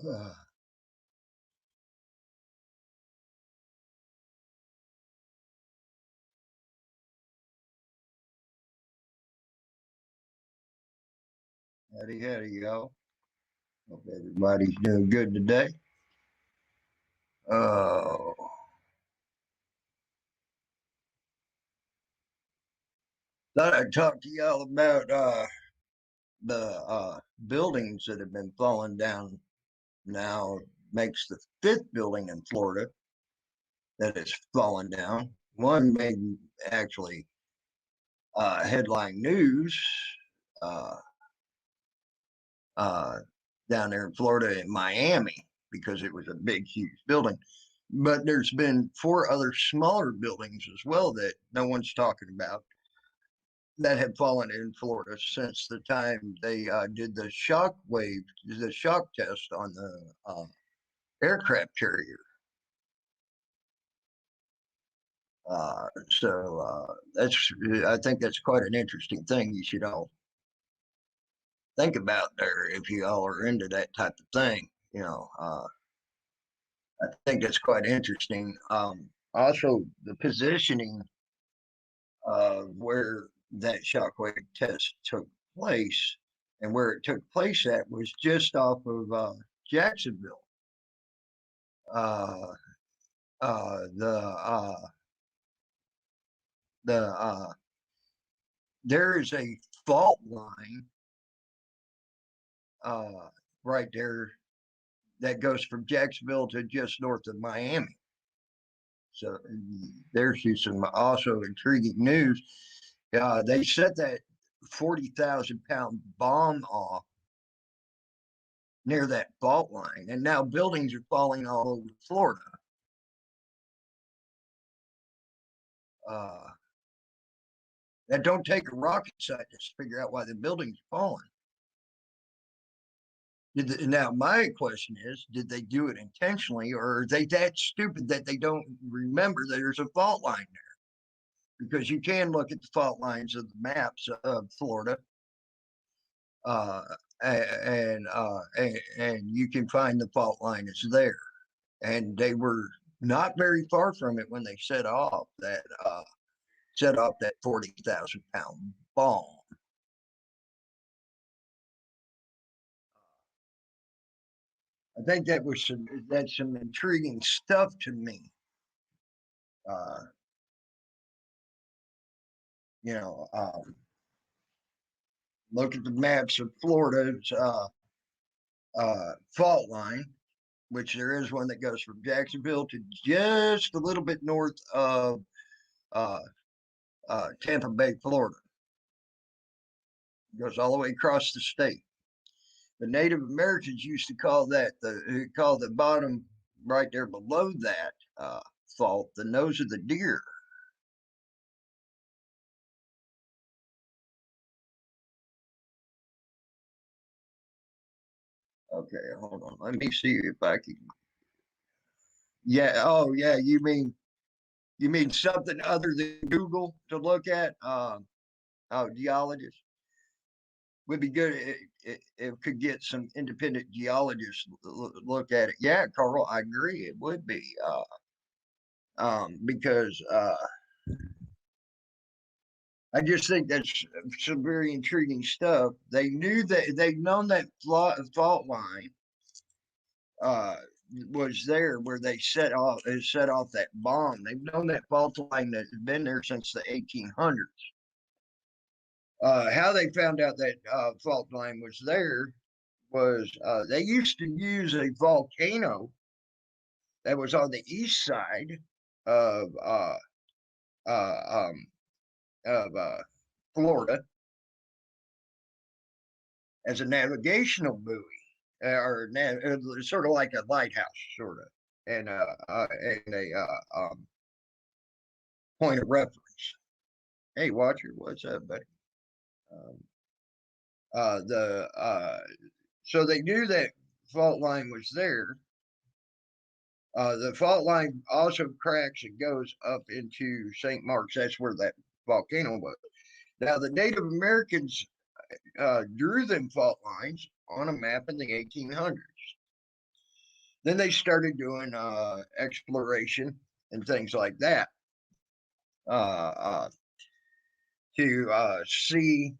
Uh, Howdy, howdy, y'all. Hope everybody's doing good today. Oh, thought I'd talk to y'all about the buildings that have been falling down now. Makes the fifth building in Florida that has fallen down. One made actually headline news uh, uh, down there in Florida in Miami because it was a big, huge building. But there's been four other smaller buildings as well that no one's talking about that have fallen in Florida since the time they did the shock test on the aircraft carrier. That's, I think that's quite an interesting thing. You should all think about there if you all are into that type of thing. I think that's quite interesting. Also, the positioning of where that shockwave test took place and where it took place at was just off of Jacksonville. Uh, uh, the uh, the There is a fault line uh, right there that goes from Jacksonville to just north of Miami. So there's just some also intriguing news. They set that 40,000 pound bomb off near that fault line, and now buildings are falling all over Florida. Uh, that don't take a rocket scientist to figure out why the building's falling. Now, my question is, did they do it intentionally, or are they that stupid that they don't remember that there's a fault line there? Because you can look at the fault lines of the maps of Florida, uh, and you can find the fault line is there. And they were not very far from it when they set off that 40,000 pound bomb. I think that's some intriguing stuff to me. Uh, you know, look at the maps of Florida's fault line, which there is one that goes from Jacksonville to just a little bit north of uh, Tampa Bay, Florida. It goes all the way across the state. The Native Americans used to call the bottom right there below that fault the nose of the deer. Okay, hold on. Let me see if I can. Yeah. Oh, yeah. You mean something other than Google to look at? Oh, geologist would be good. It could get some independent geologists look at it. Yeah, Carl, I agree. It would be because I just think that's some very intriguing stuff. They knew that they'd known that fault line uh, was there where they set off that bomb. They've known that fault line that has been there since the 1800s. How they found out that fault line was there was they used to use a volcano that was on the east side of uh, um, of Florida as a navigational buoy, sort of like a lighthouse, sort of, and a point of reference. Hey, Watcher, what's up, buddy? Um, the So they knew that fault line was there. The fault line also cracks and goes up into St. Mark's. That's where that volcano was. Now, the Native Americans drew them fault lines on a map in the 1800s. Then they started doing exploration and things like that uh, to see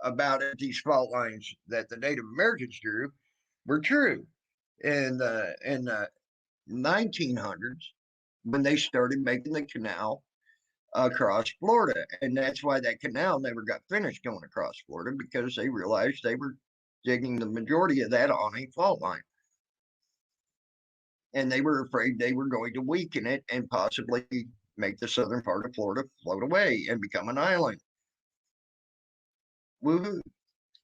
about if these fault lines that the Native Americans drew were true. In the 1900s, when they started making the canal across Florida, and that's why that canal never got finished going across Florida, because they realized they were digging the majority of that on a fault line, and they were afraid they were going to weaken it and possibly make the southern part of Florida float away and become an island. Woohoo!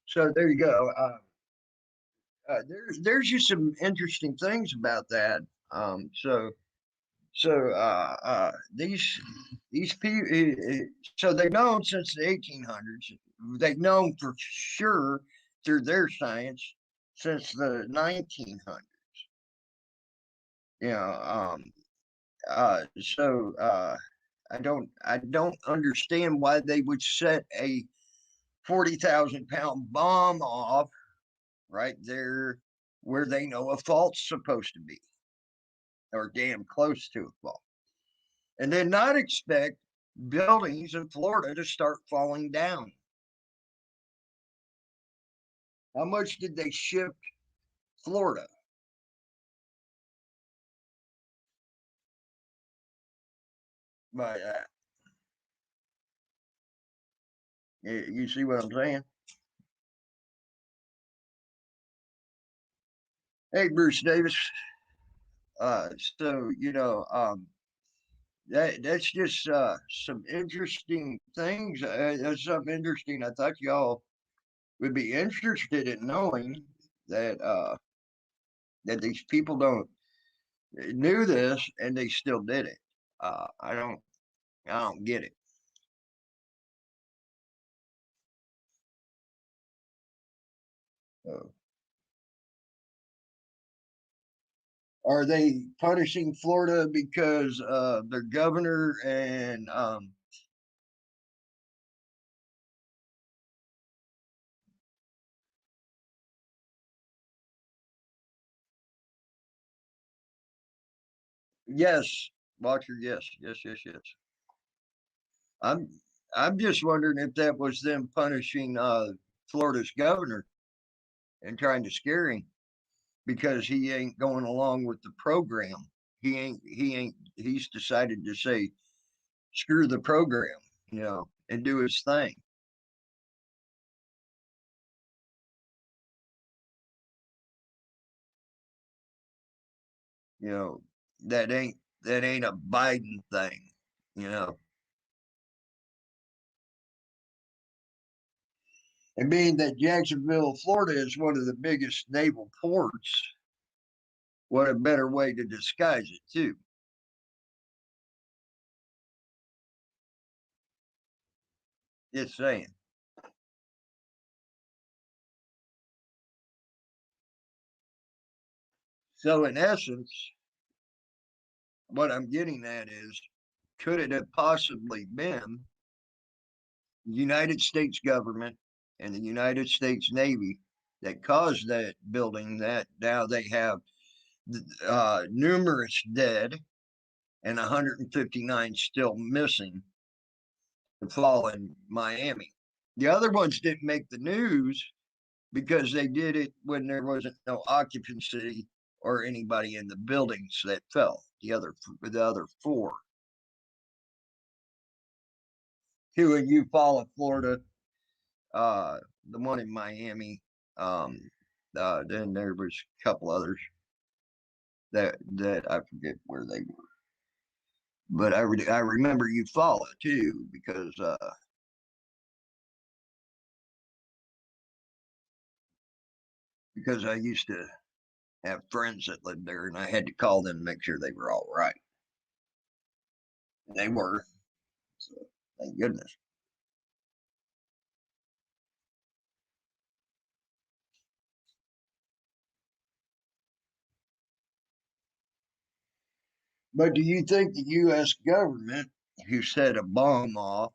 So there you go. There's just some interesting things about that. So these people, so they've known since the 1800s. They've known for sure through their science since the 1900s. You know, I don't understand why they would set a 40,000 pound bomb off right there where they know a fault's supposed to be, or damn close to a fault, and then not expect buildings in Florida to start falling down. How much did they ship Florida? But you see what I'm saying? Hey, Bruce Davis. So that's just some interesting things. That's something interesting. I thought y'all would be interested in knowing that these people don't knew this and they still did it. I don't get it. Uh, are they punishing Florida because their governor and yes, Walker, yes, yes, yes, yes. I'm I'm just wondering if that was them punishing Florida's governor and trying to scare him because he ain't going along with the program. He's decided to say screw the program, and do his thing. You know, that ain't a Biden thing, you know. And being that Jacksonville, Florida is one of the biggest naval ports, what a better way to disguise it too. Just saying. So in essence, what I'm getting at is, could it have possibly been the United States government and the United States Navy that caused that building that now they have numerous dead and 159 still missing to fall in Miami? The other ones didn't make the news because they did it when there wasn't no occupancy or anybody in the buildings that fell. The other four, two in Eufaula, Florida, uh, the one in Miami. Um, then there was a couple others that I forget where they were, but I remember Eufaula too because I used to have friends that lived there, and I had to call them to make sure they were all right. And they were, so thank goodness. But do you think the U.S. government, who set a bomb off,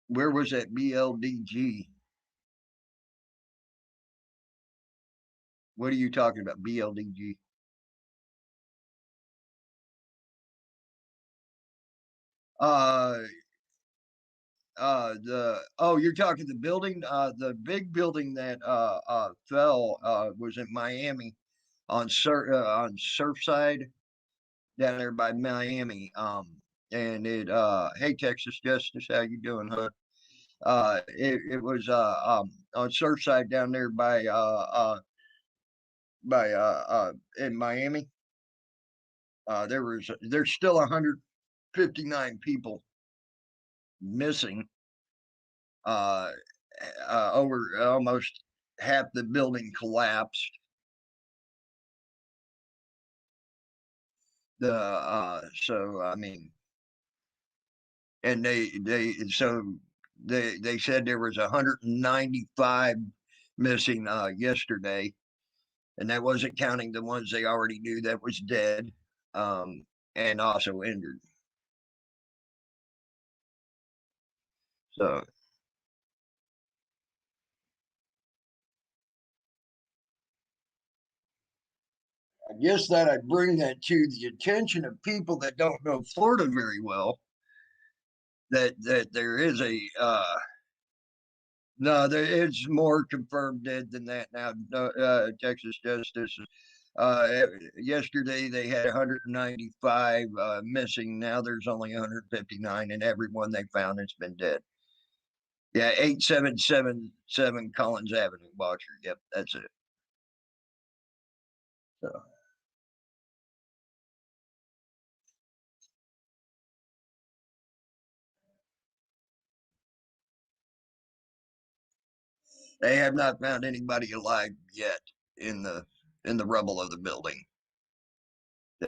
where was that BLDG? What are you talking about? BLDG? Uh, you're talking the building, the big building that fell was in Miami on Surfside down there by Miami. And hey Texas Justice, how you doing, huh? It was on Surfside down there by in Miami. There's still 159 people missing. Uh, Over almost half the building collapsed. So I mean, and they said there was 195 missing yesterday, and that wasn't counting the ones they already knew that was dead, and also injured. So I guess that I bring that to the attention of people that don't know Florida very well. That there is a no, there is more confirmed dead than that now. No, Texas Justice. Yesterday they had 195 missing. Now there's only 159, and everyone they found has been dead. Yeah, 8777 Collins Avenue, Boxer. Yep, that's it. So they have not found anybody alive yet in the rubble of the building,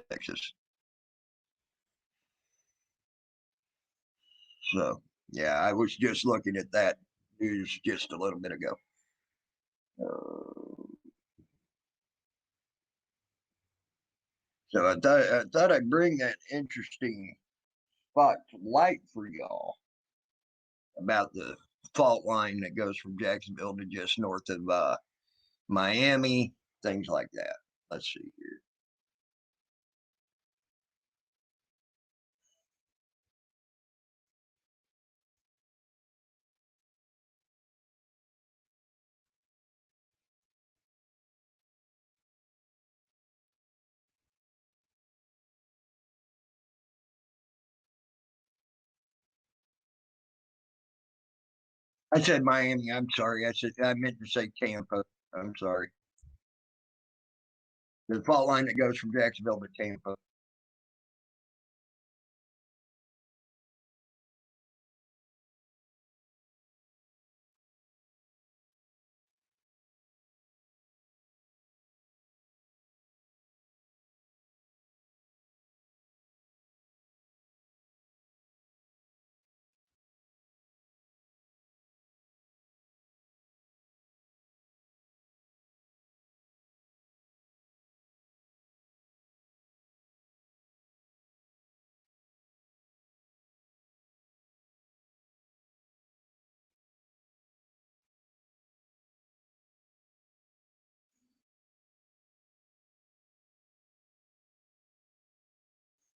Texas. So yeah, I was just looking at that news just a little bit ago. Uh, so I thought I'd bring that interesting spotlight for y'all about the fault line that goes from Jacksonville to just north of Miami, things like that. Let's see here. I said Miami. I'm sorry. I meant to say Tampa. I'm sorry. The fault line that goes from Jacksonville to Tampa.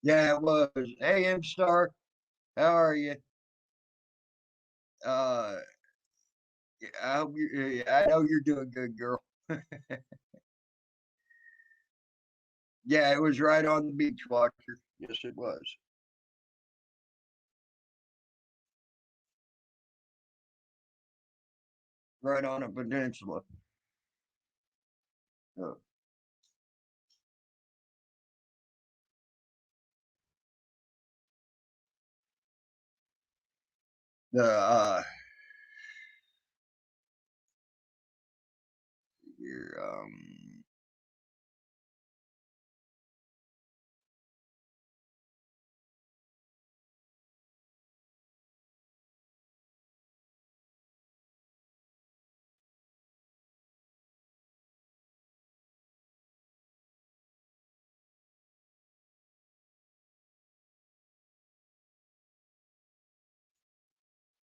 Yeah, it was. Hey, M Star, how are you? Uh, I hope you. I know you're doing good, girl. Yeah, it was right on the beach, Watcher. Yes, it was. Right on a peninsula. Uh, the here,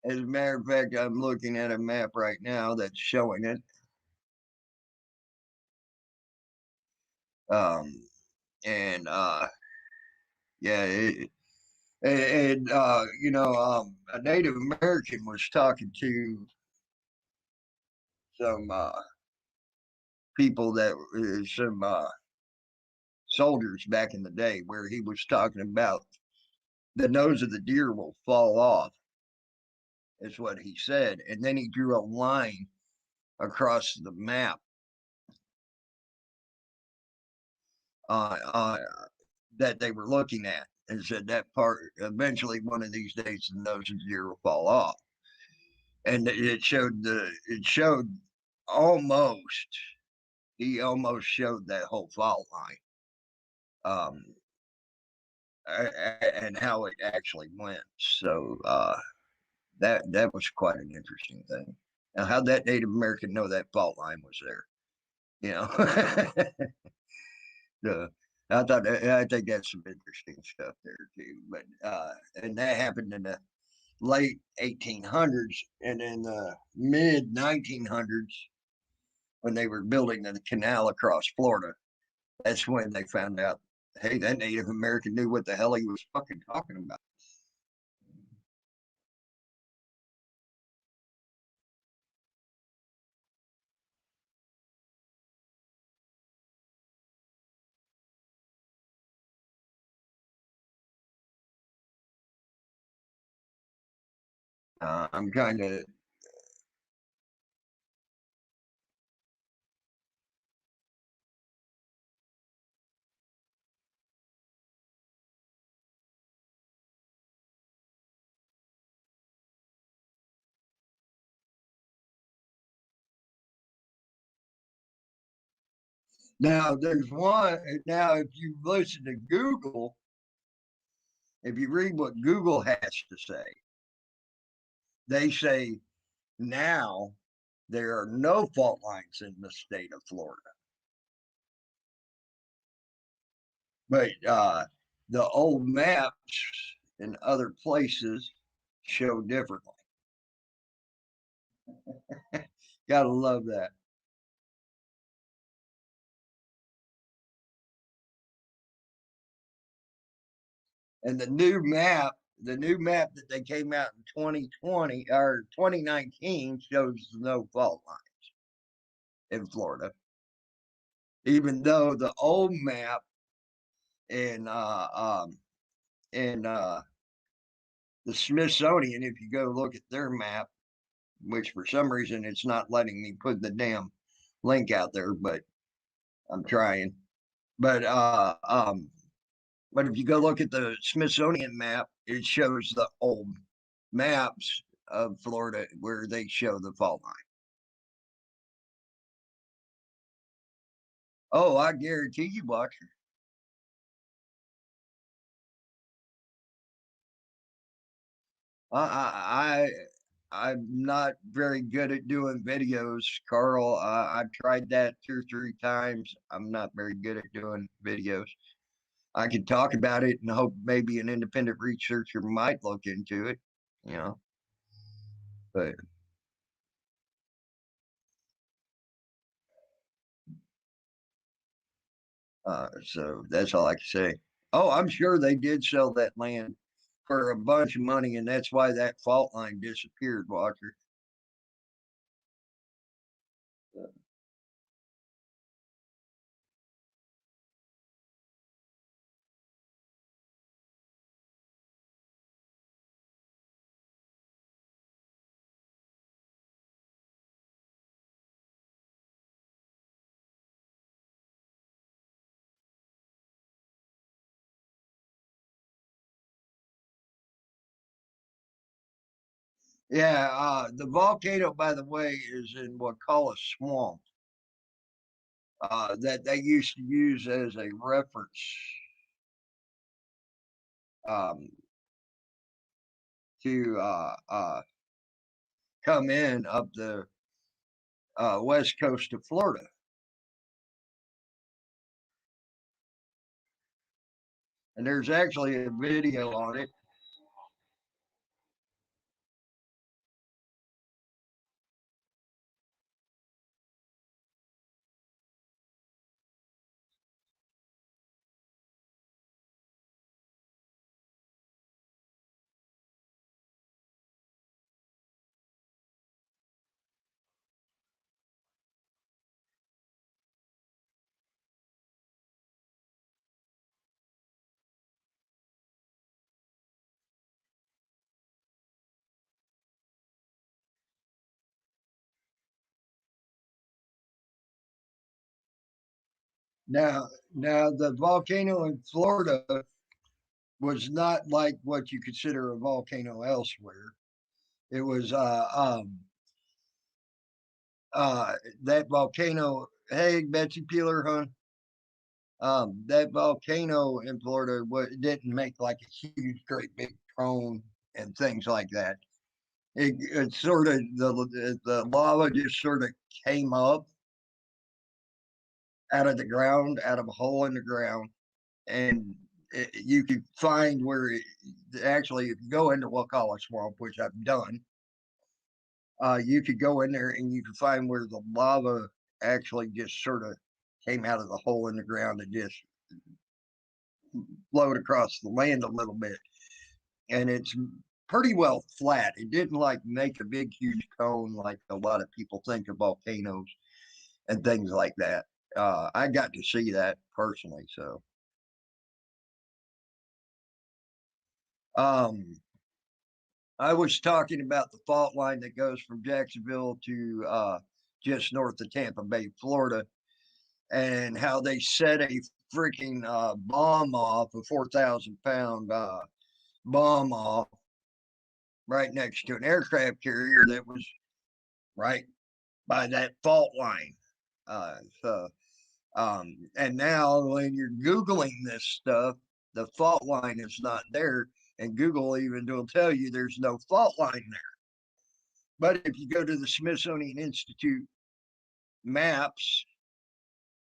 as a matter of fact, I'm looking at a map right now that's showing it. Um, and yeah, a Native American was talking to some people that some soldiers back in the day, where he was talking about the nose of the deer will fall off, is what he said, and then he drew a line across the map uh, that they were looking at, and said that part eventually one of these days the nose of the deer will fall off, and it showed almost he almost showed that whole fault line. Um, and how it actually went. So that was quite an interesting thing. Now, how'd that Native American know that fault line was there? You know, the, I think that's some interesting stuff there too. But and that happened in the late 1800s, and in the mid 1900s, when they were building the canal across Florida, that's when they found out, hey, that Native American knew what the hell he was fucking talking about. I'm kind of now. There's one now. If you listen to Google, if you read what Google has to say, they say now there are no fault lines in the state of Florida, but the old maps in other places show differently. Gotta love that. And the new map that they came out in 2020 or 2019 shows no fault line in Florida, even though the old map in in the Smithsonian, if you go look at their map, which for some reason it's not letting me put the damn link out there, but I'm trying. But but if you go look at the Smithsonian map, it shows the old maps of Florida where they show the fault line. Oh, I guarantee you, Watcher. I I'm not very good at doing videos, Carl. I've tried that 2 or 3 times. I'm not very good at doing videos. I could talk about it and hope maybe an independent researcher might look into it, you know. But so that's all I can say. Oh, I'm sure they did sell that land for a bunch of money, and that's why that fault line disappeared, Walker. Yeah, the volcano, by the way, is in Wakulla Swamp that they used to use as a reference um, to come in up the west coast of Florida. And there's actually a video on it. Now, now the volcano in Florida was not like what you consider a volcano elsewhere. It was uh that volcano. Hey, Betsy Peeler, huh? That volcano in Florida didn't make like a huge, great big cone and things like that. It sort of the lava just sort of came up out of the ground, out of a hole in the ground, and you could find where actually, if you go into Wakulla Swamp, which I've done, you could go in there and you could find where the lava actually just sort of came out of the hole in the ground and just flowed across the land a little bit. And it's pretty well flat. It didn't like make a big, huge cone like a lot of people think of volcanoes and things like that. I got to see that personally. So, um, I was talking about the fault line that goes from Jacksonville to just north of Tampa Bay, Florida, and how they set a freaking bomb off, a 4,000 pound bomb off right next to an aircraft carrier that was right by that fault line. So, and now when you're Googling this stuff, the fault line is not there. And Google even will tell you there's no fault line there. But if you go to the Smithsonian Institute maps,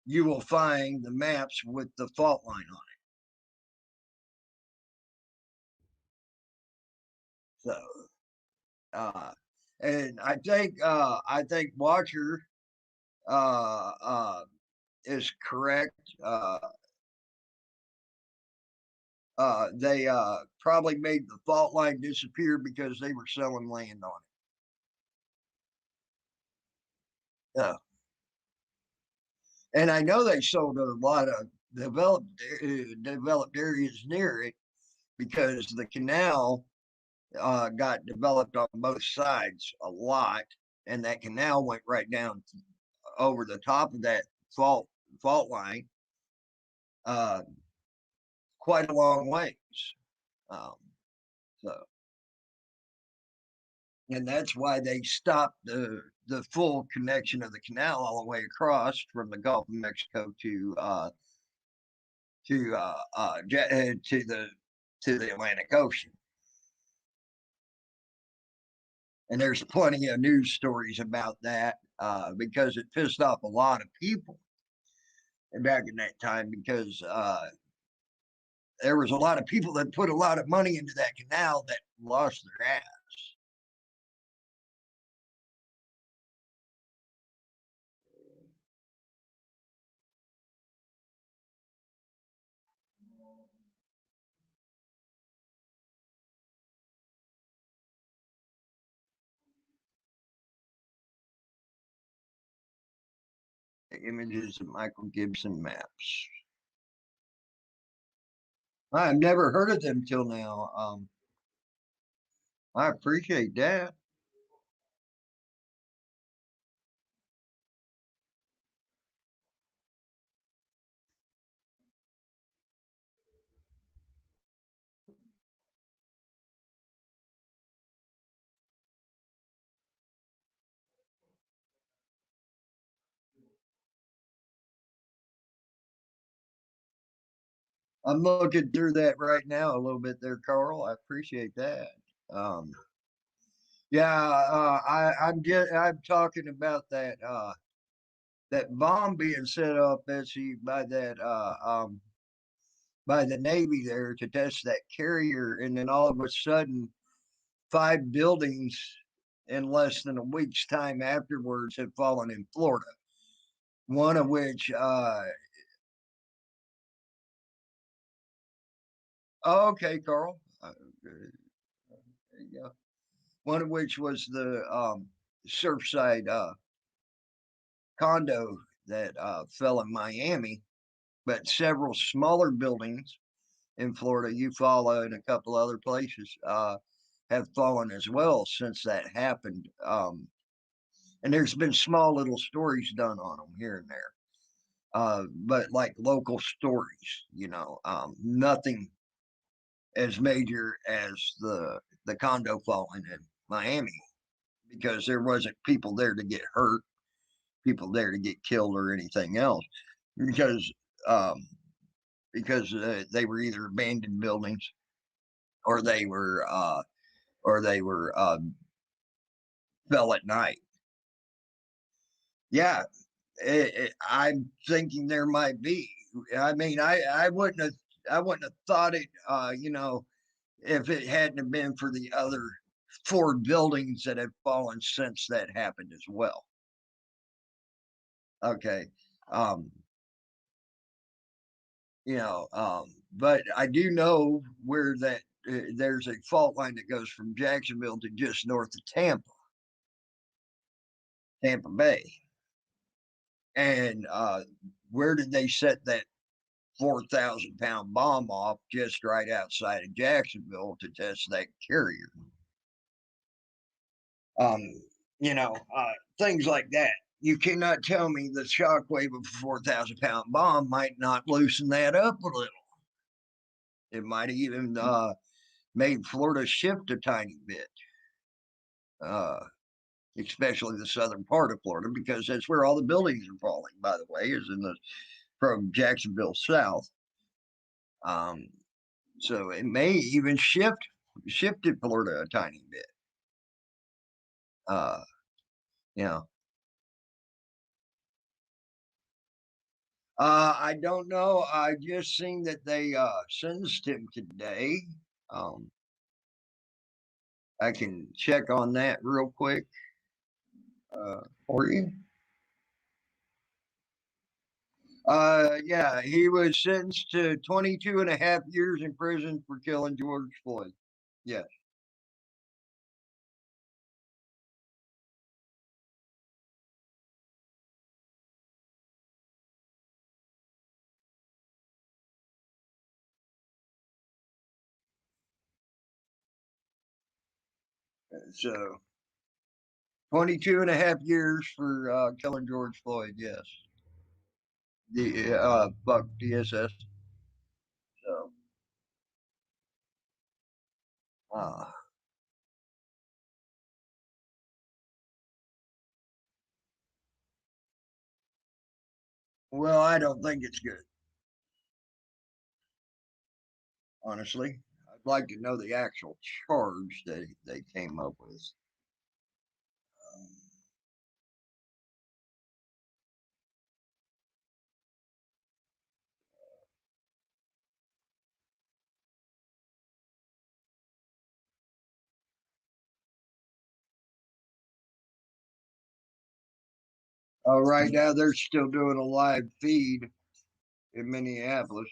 you will find the maps with the fault line on it. So, uh, and I think Watcher uh, uh, is correct. They probably made the fault line disappear because they were selling land on it. And I know they sold a lot of developed areas near it because the canal got developed on both sides a lot, and that canal went right down over the top of that fault fault line uh, quite a long ways. Um, so, and that's why they stopped the full connection of the canal all the way across from the Gulf of Mexico to the Atlantic Ocean. And there's plenty of news stories about that because it pissed off a lot of people back in that time because there was a lot of people that put a lot of money into that canal that lost their ass. The images of Michael Gibson maps. I've never heard of them till now. I appreciate that. I'm looking through that right now a little bit there, Carl. I appreciate that. Um, yeah, I'm talking about that bomb being set up, Betsy, by the Navy there to test that carrier, and then all of a sudden, 5 buildings in less than a week's time afterwards had fallen in Florida. One of which, oh, okay, Carl, there you go. One of which was the Surfside condo that fell in Miami, but several smaller buildings in Florida, Eufaula and a couple other places, have fallen as well since that happened. And there's been small little stories done on them here and there. but like local stories, nothing as major as the condo falling in Miami, because there wasn't people there to get hurt, people there to get killed or anything else, because um, they were either abandoned buildings, or they were fell at night. Yeah, I'm thinking there might be. I mean, I wouldn't have thought it. If it hadn't have been for the other four buildings that have fallen since that happened as well. Okay. Um, but I do know where that there's a fault line that goes from Jacksonville to just north of Tampa Bay. And where did they set that 4,000-pound bomb off? Just right outside of Jacksonville to test that carrier. Um, things like that. You cannot tell me the shockwave of a 4,000-pound bomb might not loosen that up a little. It might even made Florida shift a tiny bit, uh, especially the southern part of Florida, because that's where all the buildings are falling. By the way, is from Jacksonville south. Um, so it may even shifted Florida a tiny bit. Uh, you know, I don't know. I just seen that they sentenced him today. Um, I can check on that real quick for you. Yeah, he was sentenced to 22 and a half years in prison for killing George Floyd. Yes. So 22 and a half years for killing George Floyd. Yes. The Buck DSS. So, uh, well, I don't think it's good, honestly. I'd like to know the actual charge that they came up with. Um, right now, they're still doing a live feed in Minneapolis.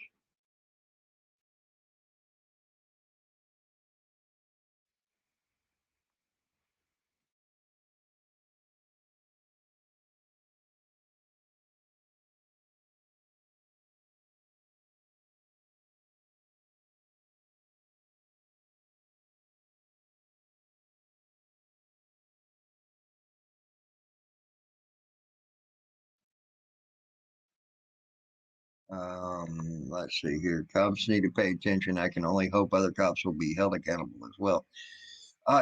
Let's see here. Cops need to pay attention. I can only hope other cops will be held accountable as well.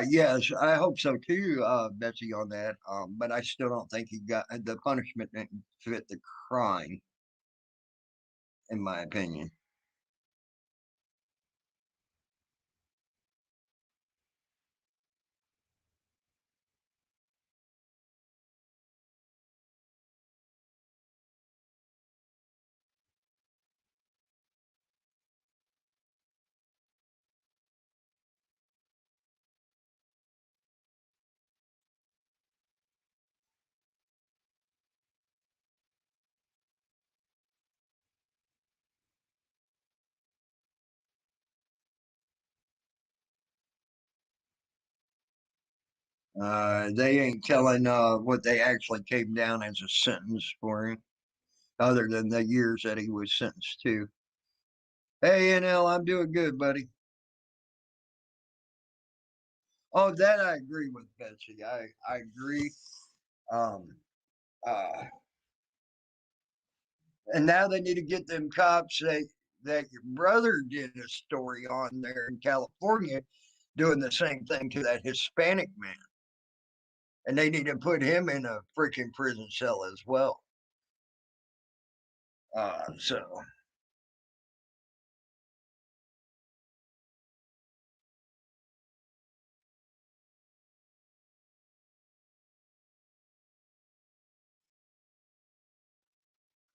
Yes, I hope so too, Betsy, on that. But I still don't think he got the punishment didn't fit the crime, in my opinion. They ain't telling what they actually came down as a sentence for him, other than the years that he was sentenced to. Hey, NL, I'm doing good, buddy. Oh, that I agree with Betsy. I agree. Um, uh, And now they need to get them cops that your brother did a story on there in California doing the same thing to that Hispanic man. And they need to put him in a freaking prison cell as well. So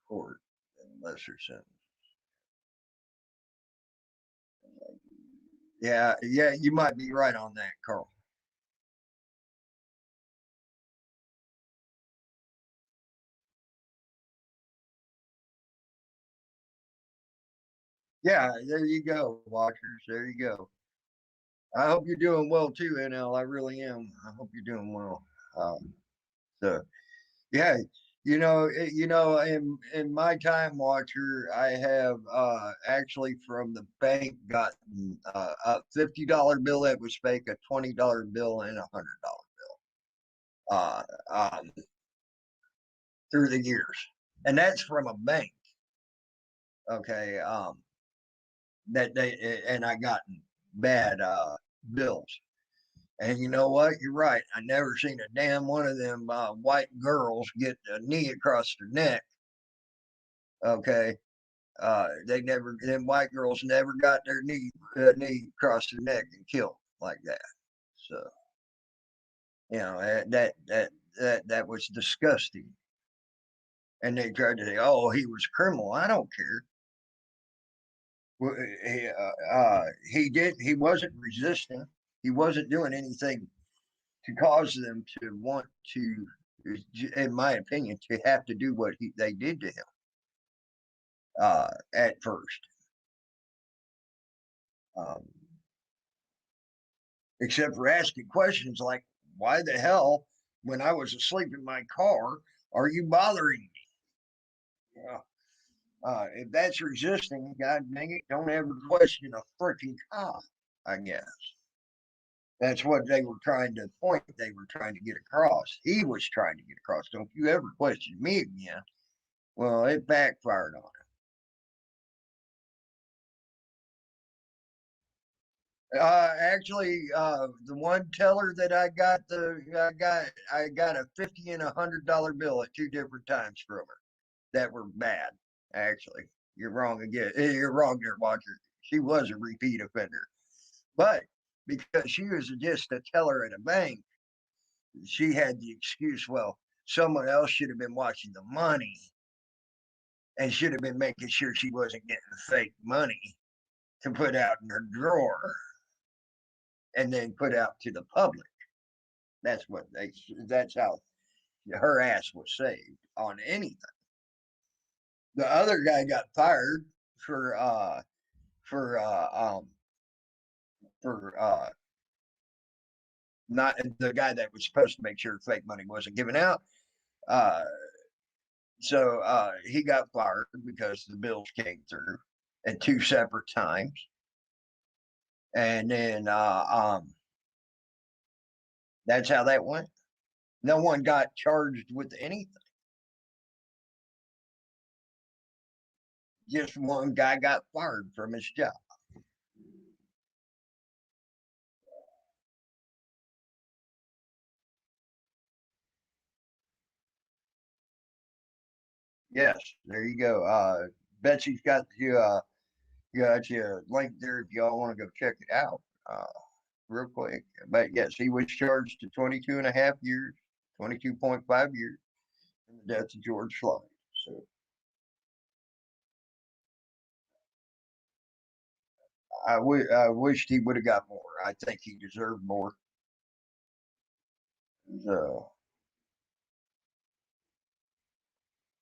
court and lesser sentence. Yeah, yeah, you might be right on that, Carl. Yeah, there you go, watchers. There you go. I hope you're doing well too, NL. I really am. I hope you're doing well. So yeah, in my time, watcher, I have actually from the bank gotten a $50 bill that was fake, a $20 bill, and $100 uh, um, through the years, and that's from a bank. Okay, that they and I gotten bad bills. And you know what? You're right. I never seen a damn one of them white girls get a knee across their neck. Okay, they never. Them white girls never got their knee across their neck and killed like that. So that was disgusting. And they tried to say, "Oh, he was a criminal." I don't care. He did. He wasn't resisting. He wasn't doing anything to cause them to want to, in my opinion, to have to do what they did to him at first. Um, except for asking questions like, why the hell, when I was asleep in my car, are you bothering me? Yeah. If that's resisting, God dang it, don't ever question a freaking cop, I guess. That's what they were trying to point, they were trying to get across. He was trying to get across. Don't you ever question me again. Well, it backfired on actually, the one teller that I got a 50 and $100 bill at two different times from her that were bad. Actually, you're wrong again. You're wrong there, Watcher. She was a repeat offender, but because she was just a teller at a bank, she had the excuse. Well, someone else should have been watching the money and should have been making sure she wasn't getting fake money to put out in her drawer and then put out to the public. That's what they. That's how her ass was saved on anything. The other guy got fired for for uh um for not the guy that was supposed to make sure fake money wasn't given out. Uh, so he got fired because the bills came through at two separate times, and then that's how that went. No one got charged with anything. Just one guy got fired from his job. Yes, there you go. Betsy's got you a link there if y'all want to go check it out. Real quick. But yes, he was charged to 22 and a half years, 22.5 years in the death of George Floyd. So I wished he would have got more. I think he deserved more. So,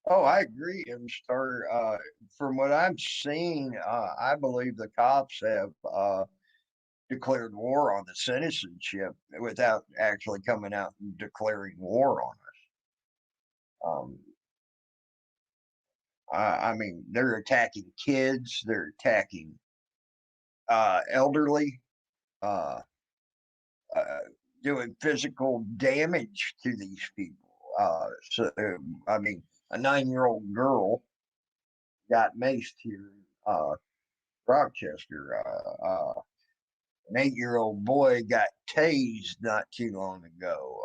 oh, I agree. And start from what I'm seeing, I believe the cops have declared war on the citizenship without actually coming out and declaring war on us. Um, I mean, they're attacking kids, they're attacking elderly, uh, uh, doing physical damage to these people. I mean, a 9-year-old girl. got maced here, Rochester. An 8-year-old boy got tased not too long ago.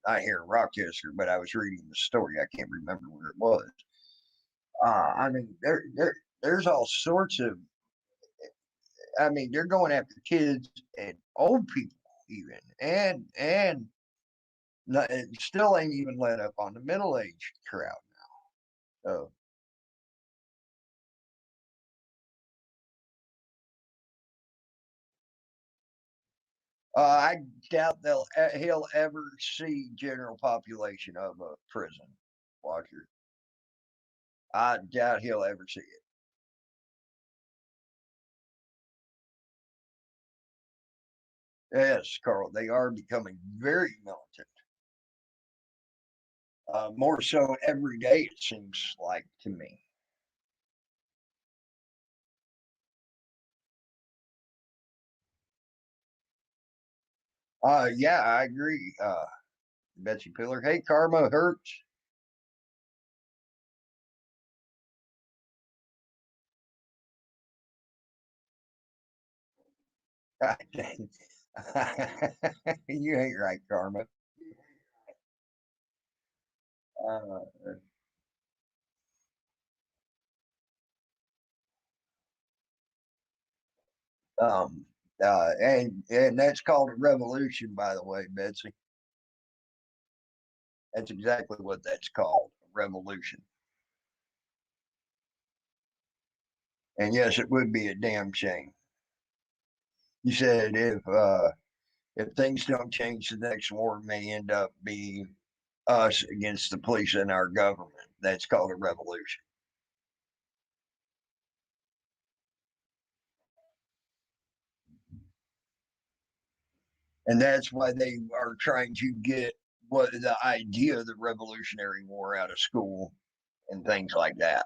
Not here in Rochester, but I was reading the story. I can't remember where it was. I mean, there's all sorts of. I mean, they're going after kids and old people even, and not, it still ain't even let up on the middle aged crowd now. So I doubt he'll ever see general population of a prison watcher. I doubt he'll ever see it. Yes, Carl, they are becoming very militant. More so every day, it seems like to me. Yeah, I agree. Betsy Pillar. Hey, Karma hurts. You ain't right, Karma. Uh, um, and that's called a revolution, by the way, Betsy. That's exactly what that's called, a revolution. And yes, it would be a damn shame. You said if things don't change, the next war may end up being us against the police and our government. That's called a revolution. And that's why they are trying to get what the idea of the Revolutionary War out of school and things like that.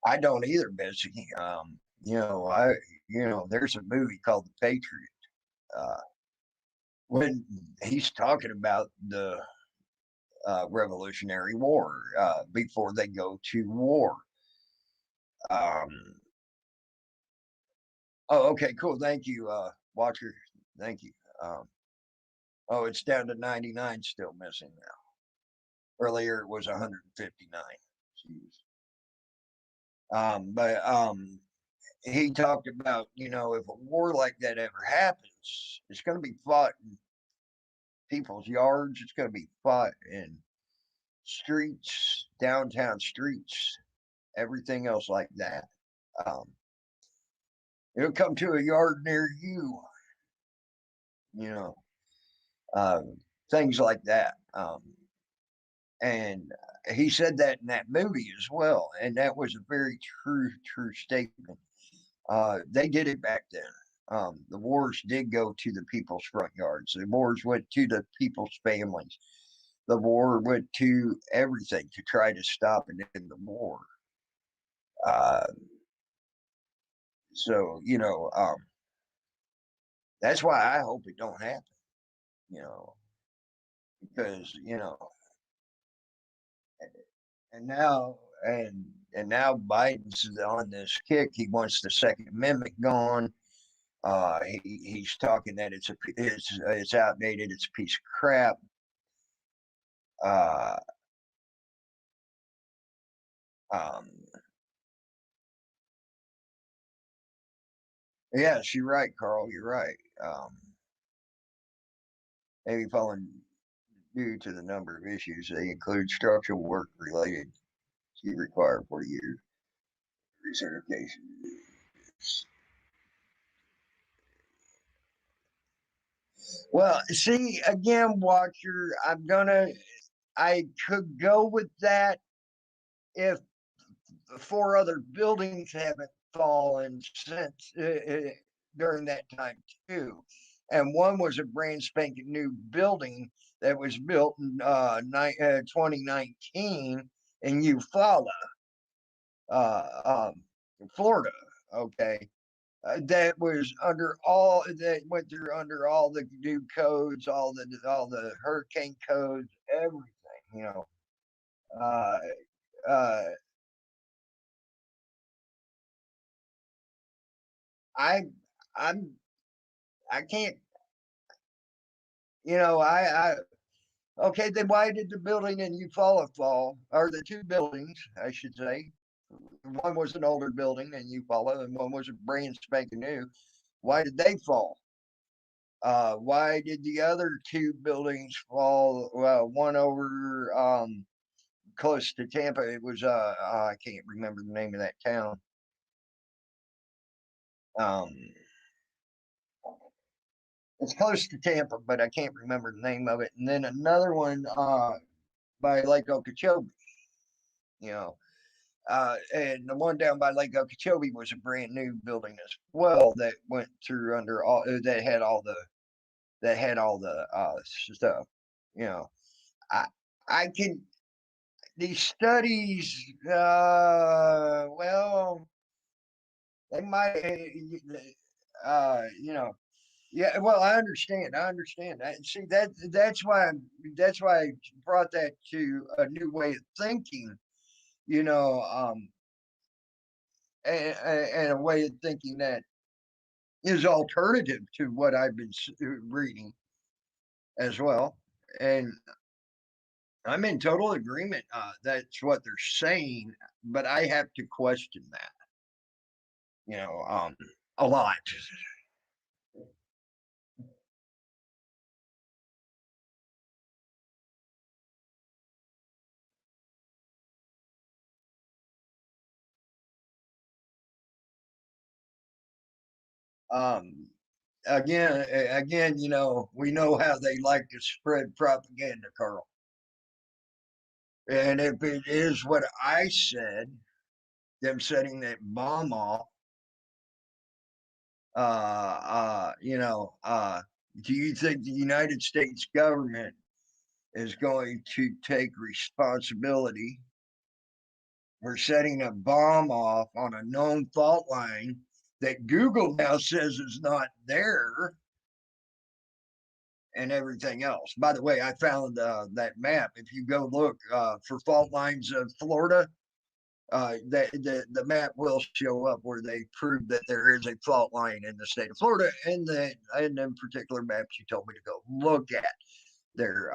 I don't either, Betsy. I there's a movie called The Patriot. Uh, when he's talking about the Revolutionary War before they go to war. Um, oh, okay, cool. Thank you, Watcher. Thank you. Um, oh, it's down to 99 still missing now. Earlier it was 159. Jeez. But he talked about, if a war like that ever happens, it's going to be fought in people's yards. It's going to be fought in streets, downtown streets, everything else like that. Um, it'll come to a yard near you, you know, um, things like that. And he said that in that movie as well. And that was a very true statement. They did it back then. The wars did go to the people's front yards. The wars went to the people's families. The war went to everything to try to stop and end the war. Uh, so that's why I hope it don't happen. You know, because and now and now Biden's on this kick. He wants the Second Amendment gone. He's talking that it's outdated. It's a piece of crap. Uh, um, yes, you're right, Carl. You're right. Maybe falling due to the number of issues they include structural work related to require 40 years recertification. Well, see again, Watcher. I could go with that if four other buildings haven't fallen since during that time too, and one was a brand spanking new building that was built in 2019 in Eufaula, uh, Florida. Okay, that was under all that went through under all the new codes, all the hurricane codes, everything. Uh, uh, I, I'm, I can't, I okay, then why did the building in Eufaula fall? Or the two buildings, I should say. One was an older building in Eufaula, and one was a brand spanking new. Why did they fall? Why did the other two buildings fall? Well, one over close to Tampa. It was I can't remember the name of that town. Um, it's close to Tampa, but I can't remember the name of it. And then another one by Lake Okeechobee. You know, and the one down by Lake Okeechobee was a brand new building as well that went through under all that had all the stuff. You know, I I can these studies. Well, they might. You know, yeah. Well, I understand. I understand. See that's why I brought that to a new way of thinking. You know, and a way of thinking that is alternative to what I've been reading as well. And I'm in total agreement. That's what they're saying, but I have to question that, you know, a lot. Um, again, we know how they like to spread propaganda, Carl. And if it is what I said, them setting that bomb off, do you think the United States government is going to take responsibility for setting a bomb off on a known fault line that Google now says is not there and everything else? By the way, I found that map. If you go look for fault lines of Florida, the map will show up where they prove that there is a fault line in the state of Florida, and in them particular maps you told me to go look at. There,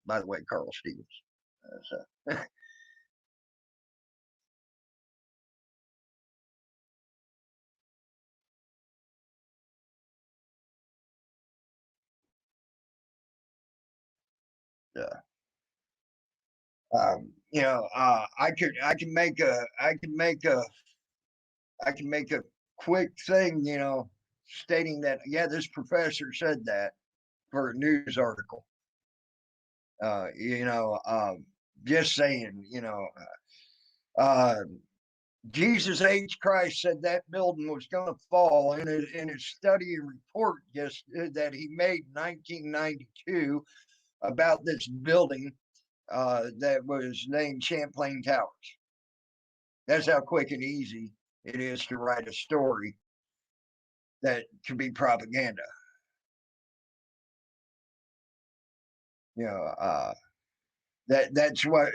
by the way, Carl Stevens. So, yeah. I can make a I can make a quick thing, stating that yeah, this professor said that for a news article. Uh, you know, um, just saying, uh, Jesus H. Christ said that building was going to fall in his study and report just that he made in 1992 about this building that was named Champlain Towers. That's how quick and easy it is to write a story that can be propaganda. You know, that's what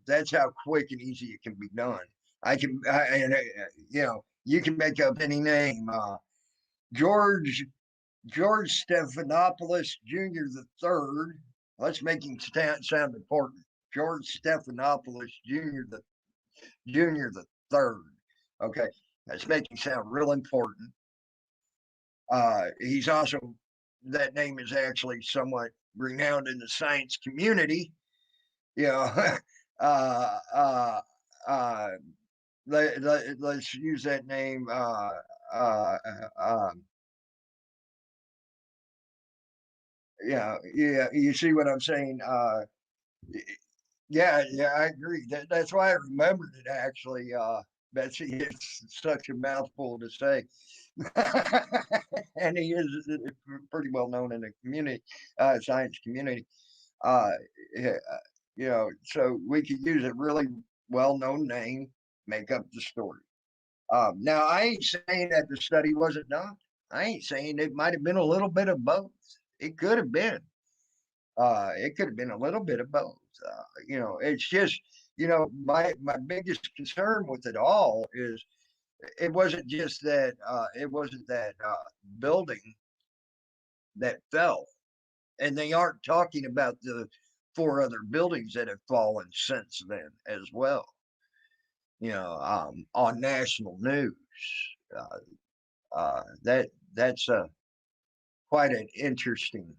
that's how quick and easy it can be done. You can make up any name. George George Stephanopoulos Jr. the third. Let's make him sound important. George Stephanopoulos Jr. the third. Okay, let's make him sound real important. He's also that name is actually somewhat renowned in the science community. You know, uh, uh, uh, let's use that name. Uh, um, yeah. You see what I'm saying? Yeah, I agree. That's why I remembered it actually. Betsy, it's such a mouthful to say. And he is pretty well known in the community, science community. Uh, yeah, so we could use a really well known name, make up the story. Now, I ain't saying that the study wasn't done. I ain't saying it might have been a little bit of both. It could have been. It could have been a little bit of both. It's just, my biggest concern with it all is it wasn't that building that fell, and they aren't talking about the four other buildings that have fallen since then as well. On national news, that's quite an interesting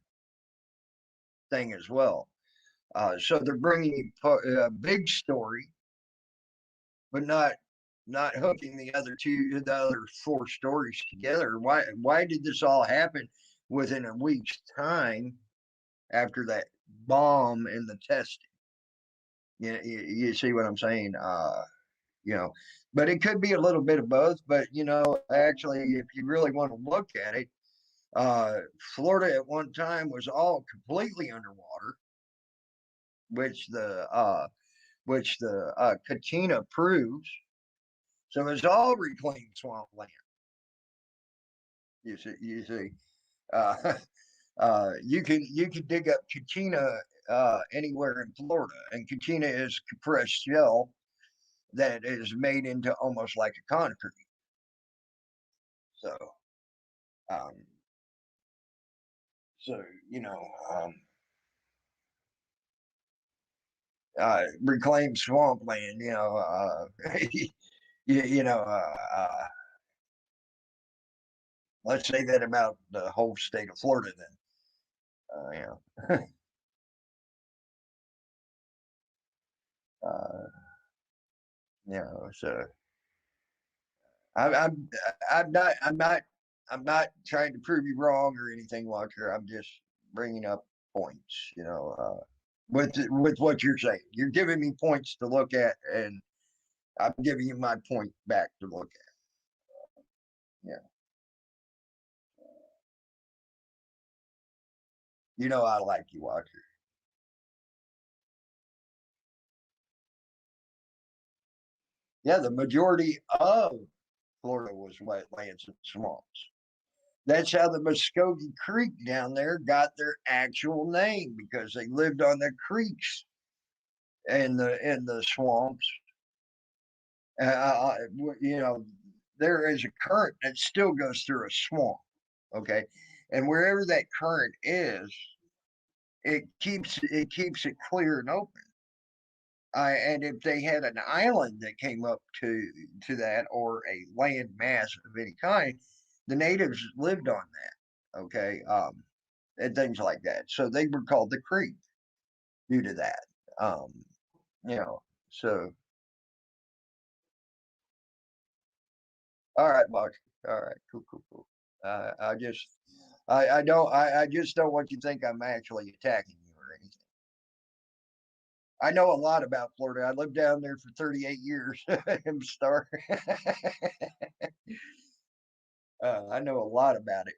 thing as well. So they're bringing a big story, but not hooking the other four stories together. Why did this all happen within a week's time after that bomb in the testing? You see what I'm saying? You know, but it could be a little bit of both. But actually, if you really want to look at it, uh, Florida at one time was all completely underwater, which the Katina proves. So it's all reclaimed swampland. You see, uh, you can dig up Katina anywhere in Florida, and Katina is compressed shell that is made into almost like a concrete. So, um, so you know, um, reclaimed swampland. You know, let's say that about the whole state of Florida. Then, uh, you know, uh, so I, I'm I'm not I'm not trying to prove you wrong or anything, Walker. I'm just bringing up points. With what you're saying, you're giving me points to look at, and I'm giving you my point back to look at. Yeah, I like you, Walker. Yeah, the majority of Florida was wetlands and swamps. That's how the Muskogee Creek down there got their actual name because they lived on the creeks and the swamps. Uh, you know, there is a current that still goes through a swamp. Okay, and wherever that current is, it keeps it clear and open. And if they had an island that came up to that or a land mass of any kind, the natives lived on that. Okay, and things like that. So they were called the Creek due to that. Um, you know, so all right, Buck. All right, cool. I just, I don't, I just don't want you to think I'm actually attacking you or anything. I know a lot about Florida. I lived down there for 38 years in Star. I know a lot about it.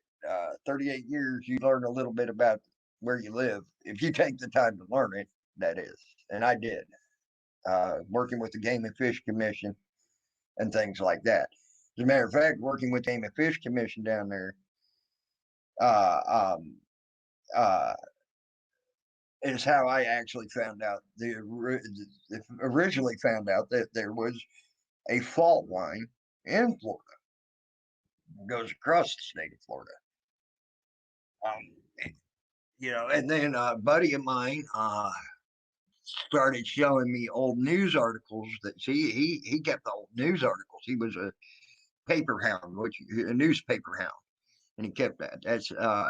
38 years, you learn a little bit about where you live if you take the time to learn it. That is, and I did. Working with the Game and Fish Commission and things like that. As a matter of fact, working with the Game and Fish Commission down there, uh, um, uh, is how I actually found out originally found out that there was a fault line in Florida. It goes across the state of Florida. Um, and then a buddy of mine started showing me old news articles that he kept the old news articles. He was a paper hound, which a newspaper hound, and he kept that.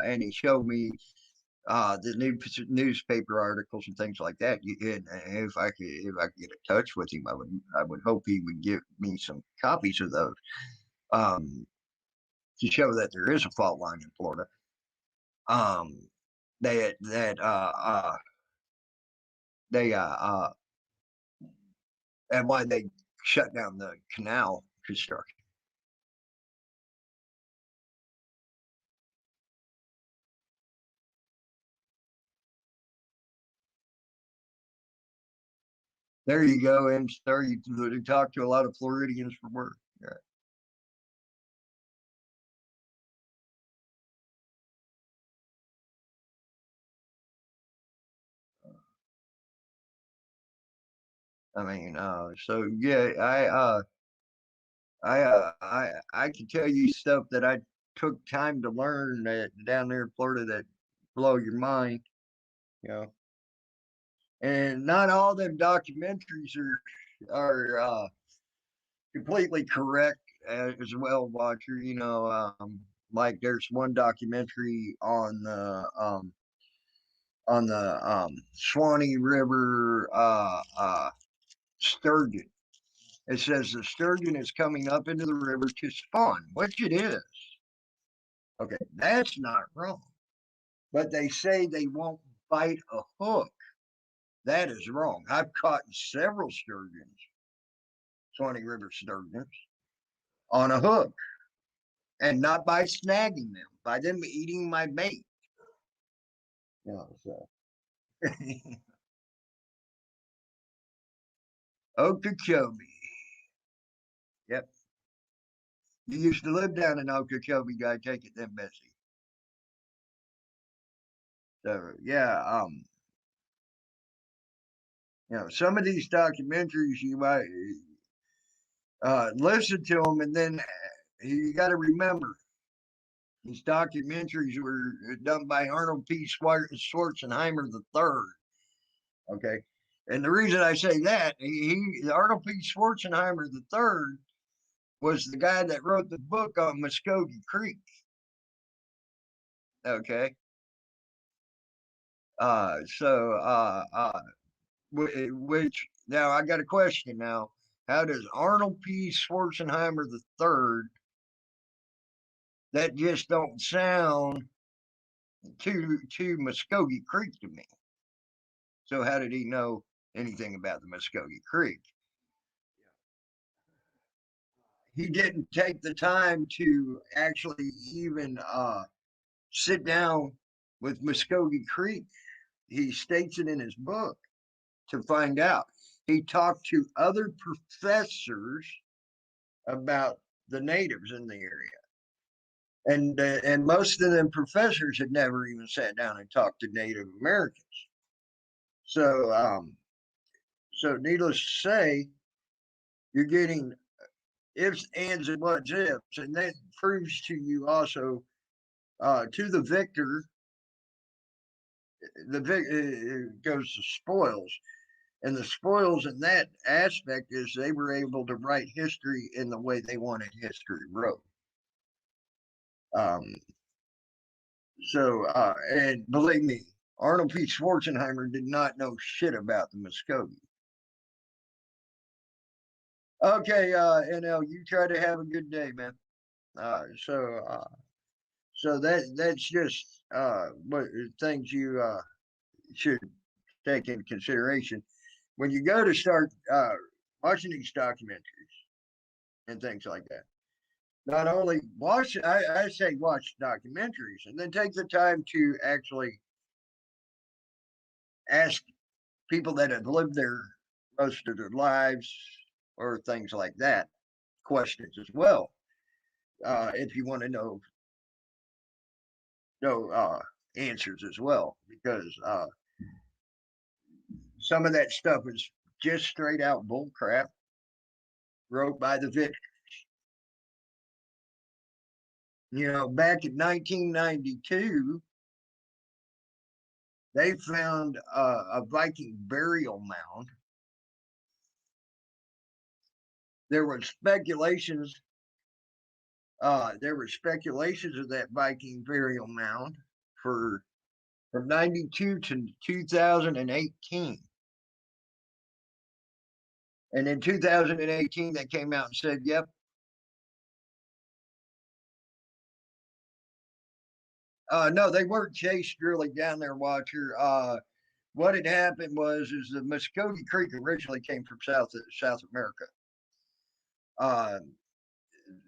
And he showed me the newspaper articles and things like that. And if I could get in touch with him, I would hope he would give me some copies of those um, to show that there is a fault line in Florida. Um, that and why they shut down the canal construction. There you go, and start you talk to a lot of Floridians for work. Yeah. I mean, so yeah, I can tell you stuff that I took time to learn that down there in Florida that blow your mind, you know. And not all them documentaries are completely correct as well, Watcher. Like there's one documentary on the Swanee River sturgeon. It says the sturgeon is coming up into the river to spawn, which it is. Okay, that's not wrong. But they say they won't bite a hook. That is wrong. I've caught several sturgeons, Swanee River sturgeons, on a hook, and not by snagging them, by them eating my bait. So Okeechobee. Yep. You used to live down in Okeechobee, I take it then, Bessie. So yeah, some of these documentaries you might listen to them, and then you got to remember these documentaries were done by Arnold P. Schwarzenegger III. Okay, and the reason I say that Arnold P. Schwarzenegger III was the guy that wrote the book on Muskogee Creek. Okay, which now I got a question now. How does Arnold P. Schwarzenegger III? That just don't sound too Muskogee Creek to me. So how did he know anything about the Muskogee Creek? He didn't take the time to actually even sit down with Muskogee Creek. He states it in his book to find out. He talked to other professors about the natives in the area. And most of them professors had never even sat down and talked to Native Americans. So so needless to say, you're getting ifs, ands, and what's ifs, and that proves to you also to the victor. Goes to spoils, and the spoils in that aspect is they were able to write history in the way they wanted history wrote. Um, and believe me, Arnold P. Schwarzenegger did not know shit about the Muskogee. Okay, NL, you try to have a good day, man. Uh, so, uh, so that's just what things you should take into consideration when you go to start watching these documentaries and things like that. Not only watch, I say watch documentaries, and then take the time to actually ask people that have lived there most of their lives or things like that questions as well. If you want to know answers as well, because some of that stuff is just straight out bull crap wrote by the victim. Back in 1992, they found a Viking burial mound. There were speculations. There were speculations of that Viking burial mound for from 92 to 2018. And in 2018, they came out and said, yep. No, they weren't chased really down there, Watcher. What had happened is the Muskogee Creek originally came from South America.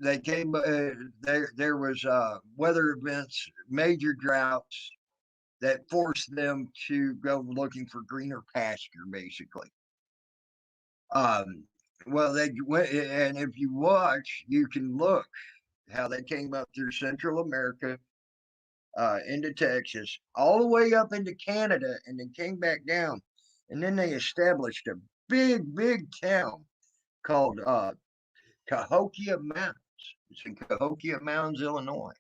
They came. There was weather events, major droughts that forced them to go looking for greener pasture, basically. Well, they went, and if you watch, you can look how they came up through Central America, into Texas, all the way up into Canada, and then came back down, and then they established a big town called Cahokia Mountains. It's in Cahokia Mountains, Illinois.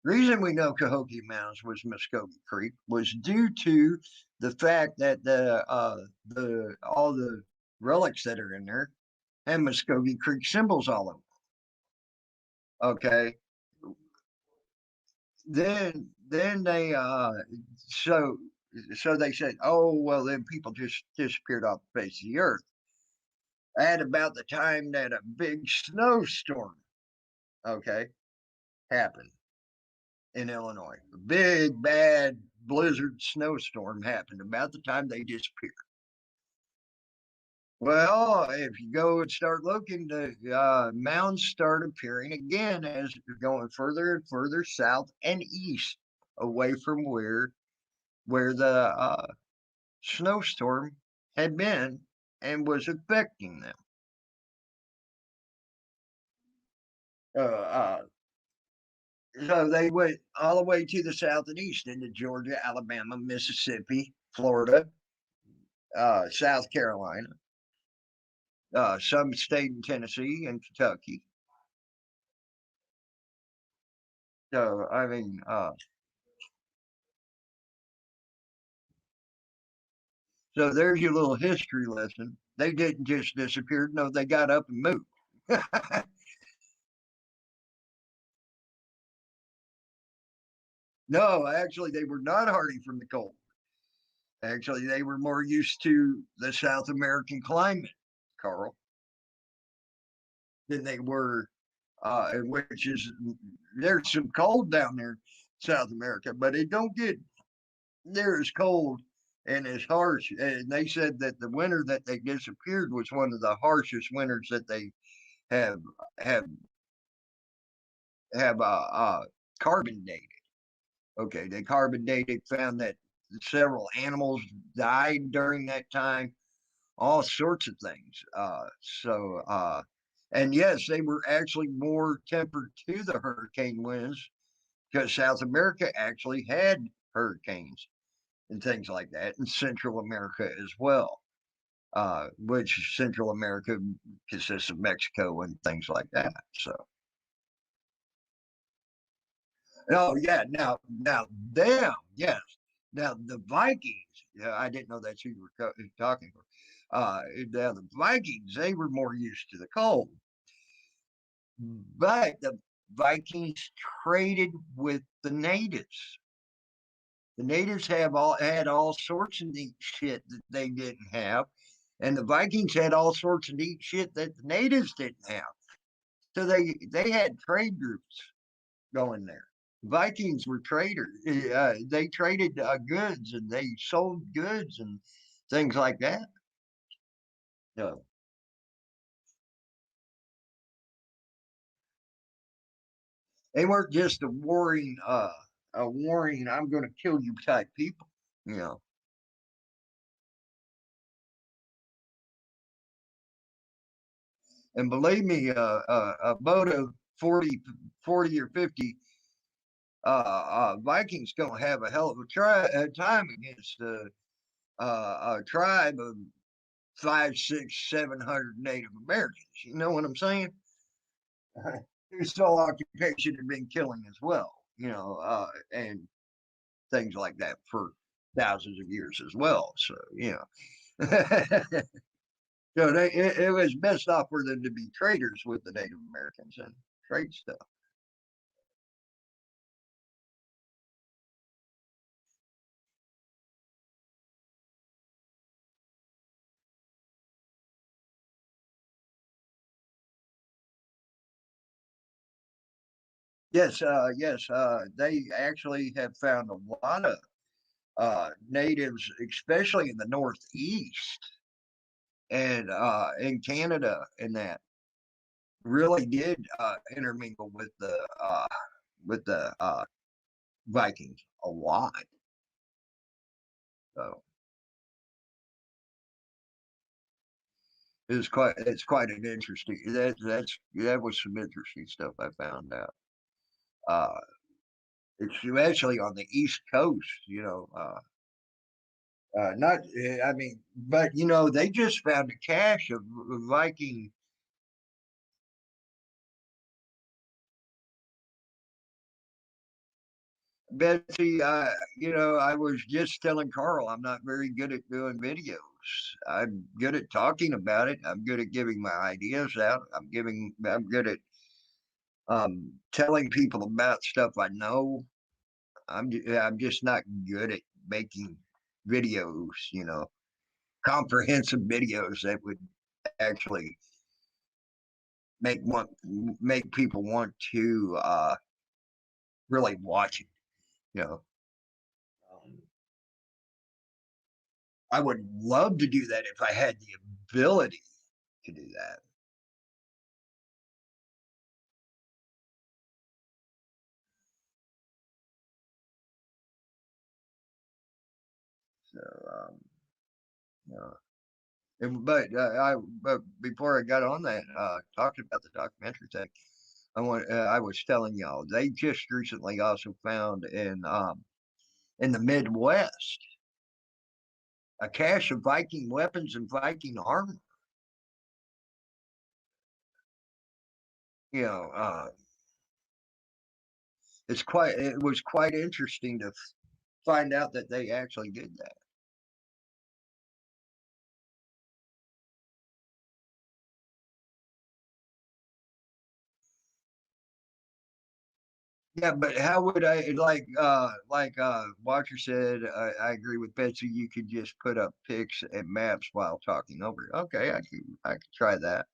Reason we know Cahokia Mountains was Muskogee Creek was due to the fact that the all the relics that are in there have Muskogee Creek symbols all over. Okay, then they so so they said, oh well, then people just disappeared off the face of the earth. At about the time that a big snowstorm, okay, happened in Illinois. A big bad blizzard snowstorm happened about the time they disappeared. Well, if you go and start looking, the mounds start appearing again as you're going further and further south and east, away from where the snowstorm had been and was affecting them. Uh, uh, so they went all the way to the south and east into Georgia, Alabama, Mississippi, Florida, South Carolina. Some stayed in Tennessee and Kentucky. So I mean, so there's your little history lesson. They didn't just disappear. No, they got up and moved. No, actually, they were not hardy from the cold. Actually, they were more used to the South American climate, Carl, than they were, which is there's some cold down there, South America, but it don't get near as cold and as harsh. And they said that the winter that they disappeared was one of the harshest winters that they have have have carbon dated. Okay, they carbon dated, found that several animals died during that time, all sorts of things. And yes, they were actually more tempered to the hurricane winds because South America actually had hurricanes and things like that, and Central America as well, which Central America consists of Mexico and things like that. So, oh yeah, now them, yes. Now the Vikings, yeah, I didn't know that's who you were talking about. Now the Vikings, they were more used to the cold, but the Vikings traded with the natives. The natives have all had all sorts of neat shit that they didn't have, and the Vikings had all sorts of neat shit that the natives didn't have. So they had trade groups going there. Vikings were traders. They traded goods and they sold goods and things like that. So they weren't just a warring, I'm going to kill you type people. You know, and believe me, a boat of 40 or 50 Vikings gonna have a hell of a time against a tribe of 5, 6, 700 Native Americans. You know what I'm saying? Their sole occupation had been killing as well, and things like that for thousands of years as well. So, so it was best off for them to be traders with the Native Americans and trade stuff. Yes, they actually have found a lot of natives, especially in the Northeast and in Canada, and that really did intermingle with the Vikings a lot. So it's quite an interesting that was some interesting stuff I found out. Uh, it's actually on the East Coast, Not, I mean, but you know, they just found a cache of Viking. Betsy, you know, I was just telling Carl I'm not very good at doing videos. I'm good at talking about it. I'm good at giving my ideas out. I'm good at telling people about stuff I know. I'm just not good at making videos, you know, comprehensive videos that would actually make one make people want to really watch it, you know. Um, I would love to do that if I had the ability to do that. So, you know, but before I got on that, talking about the documentary thing, I was telling y'all they just recently also found in the Midwest a cache of Viking weapons and Viking armor. You know, it was quite interesting to find out that they actually did that. Yeah, but how would I Walker said, I agree with Betsy, you could just put up pics and maps while talking over it. Okay, I could try that.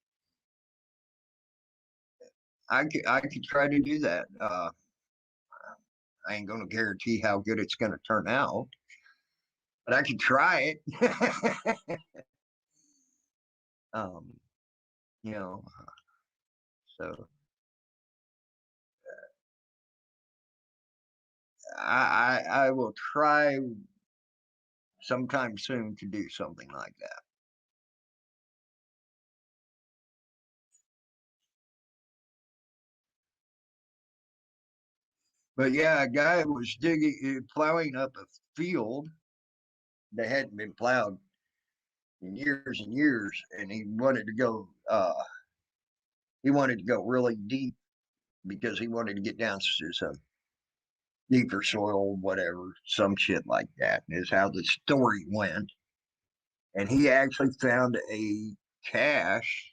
I could try to do that. I ain't gonna guarantee how good it's gonna turn out, but I could try it. um, you know, so I will try sometime soon to do something like that. But yeah, a guy was plowing up a field that hadn't been plowed in years and years, and he wanted to go really deep because he wanted to get down to some deeper soil, whatever, some shit like that. Is how the story went. And he actually found a cache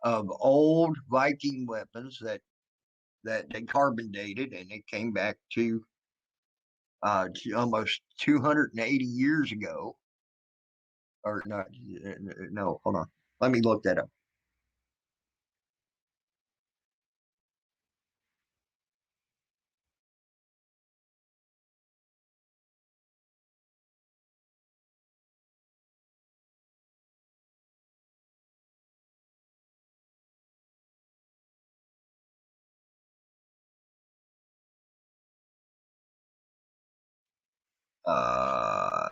of old Viking weapons that they carbon dated, and it came back to almost 280 years ago. Or not? No, hold on. Let me look that up. Uh,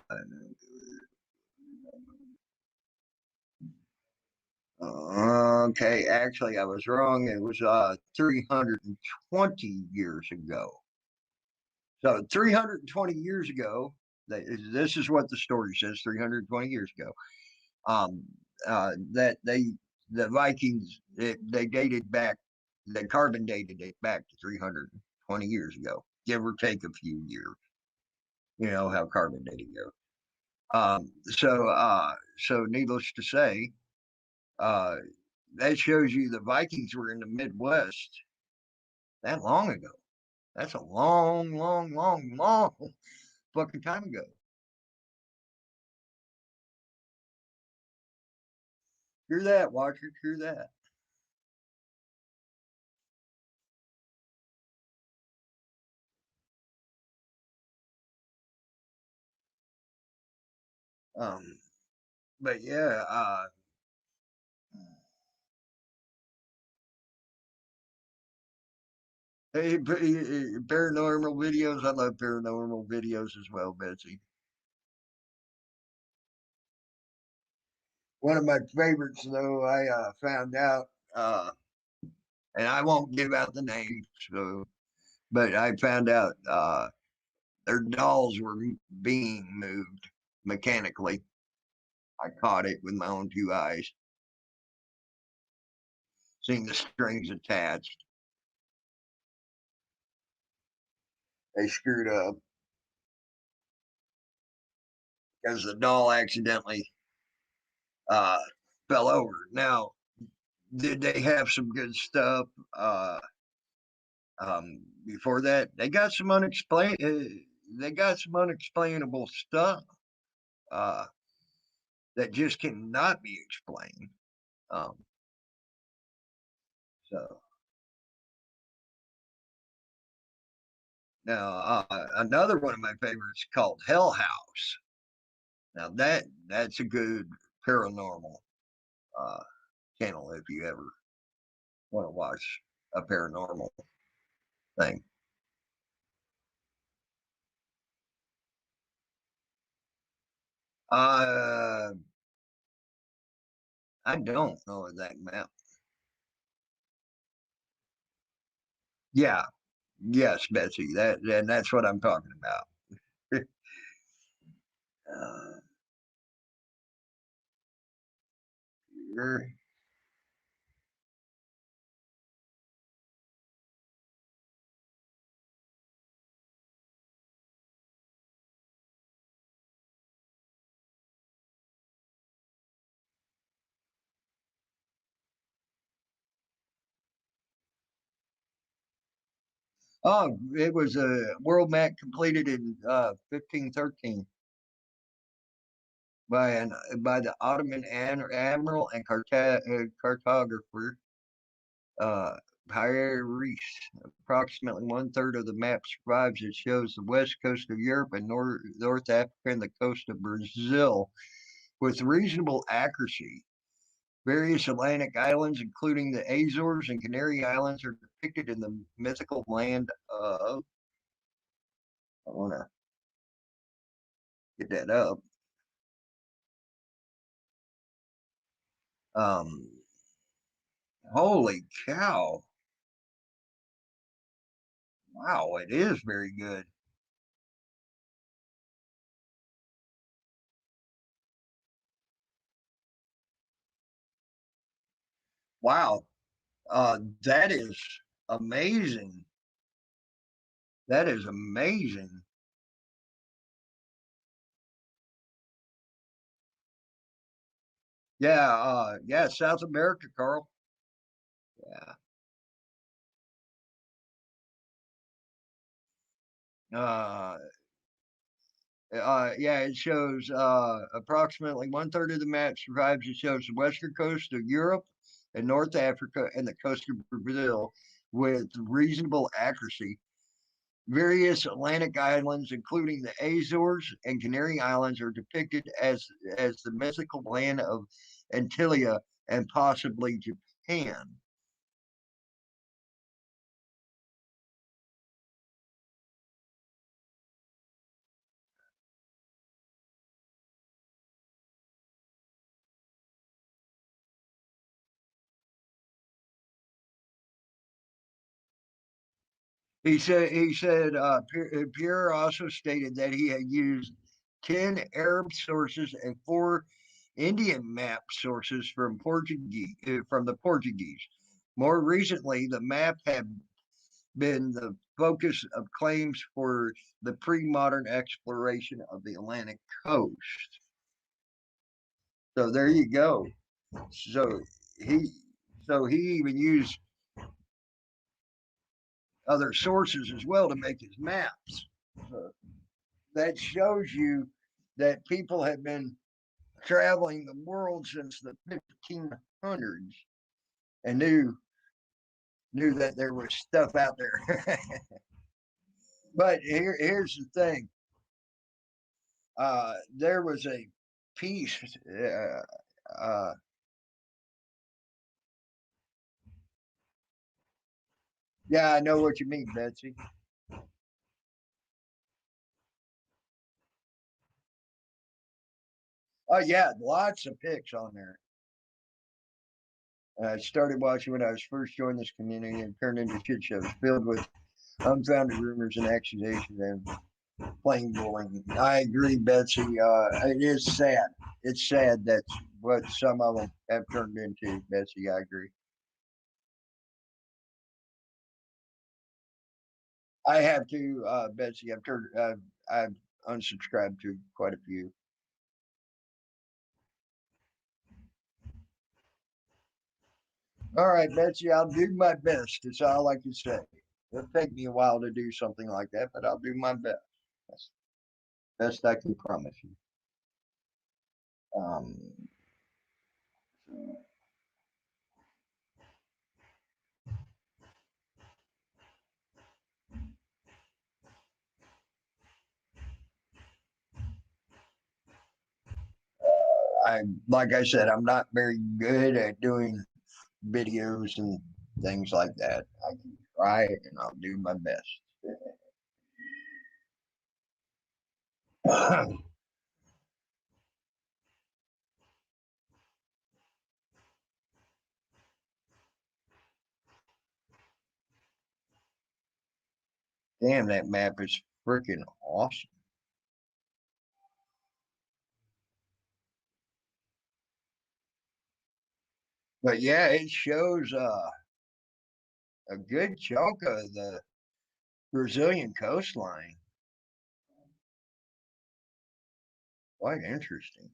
okay, actually, I was wrong. It was 320 years ago. So 320 years ago, this is what the story says. 320 years ago, um, that the Vikings they dated back, they carbon dated it back to 320 years ago, give or take a few years. You know how carbon dating goes. So needless to say, uh, that shows you the Vikings were in the Midwest that long ago. That's a long, long, long, long fucking time ago. True that, Watcher. True that. Um, but yeah, hey, paranormal videos. I love paranormal videos as well, Betsy. One of my favorites, though, I found out, and I won't give out the name, so, but I found out their dolls were being moved. mechanically. I caught it with my own two eyes. Seen the strings attached. They screwed up because the doll accidentally uh, fell over. Now, did they have some good stuff before that? They got some they got some unexplainable stuff uh, that just cannot be explained. Um, so now another one of my favorites called Hell House. Now that's a good paranormal uh, channel if you ever want to watch a paranormal thing. Uh, I don't know that map. Yeah, yes, Betsy. That and that's what I'm talking about. uh, you're- oh, it was a world map completed in 1513 by the Ottoman admiral and cartographer uh, Pierre Reese. Approximately one third of the map survives. It shows the west coast of Europe and North Africa and the coast of Brazil with reasonable accuracy. Various Atlantic islands, including the Azores and Canary Islands, are depicted in the mythical land of. I want to get that up. Um, holy cow! Wow, it is very good. Wow, that is amazing. That is amazing. Yeah, yeah, South America, Carl. Yeah. Uh, yeah, it shows approximately one third of the map survives. It shows the western coast of Europe and North Africa and the coast of Brazil with reasonable accuracy. Various Atlantic islands, including the Azores and Canary Islands, are depicted as the mythical land of Antilia and possibly Japan. Pierre also stated that he had used 10 Arab sources and 4 Indian map sources from the Portuguese. More recently, the map had been the focus of claims for the pre-modern exploration of the Atlantic coast. So there you go. So he he even used other sources as well to make his maps. So that shows you that people have been traveling the world since the 1500s and knew that there was stuff out there. But here's the thing: there was a piece. Uh, yeah, I know what you mean, Betsy. Oh yeah, lots of pics on there. I started watching when I was first joining this community and turned into shit shows filled with unfounded rumors and accusations. And plain boring. I agree, Betsy. It is sad. It's sad that's what some of them have turned into, Betsy. I agree. I have to, Betsy. I've unsubscribed to quite a few. All right, Betsy. I'll do my best. That's all I can say. It'll take me a while to do something like that, but I'll do my best. That's the best I can promise you. Um, I like I said, I'm not very good at doing videos and things like that. I can try it and I'll do my best. Damn, that map is freaking awesome. But yeah, it shows a good chunk of the Brazilian coastline. Quite interesting.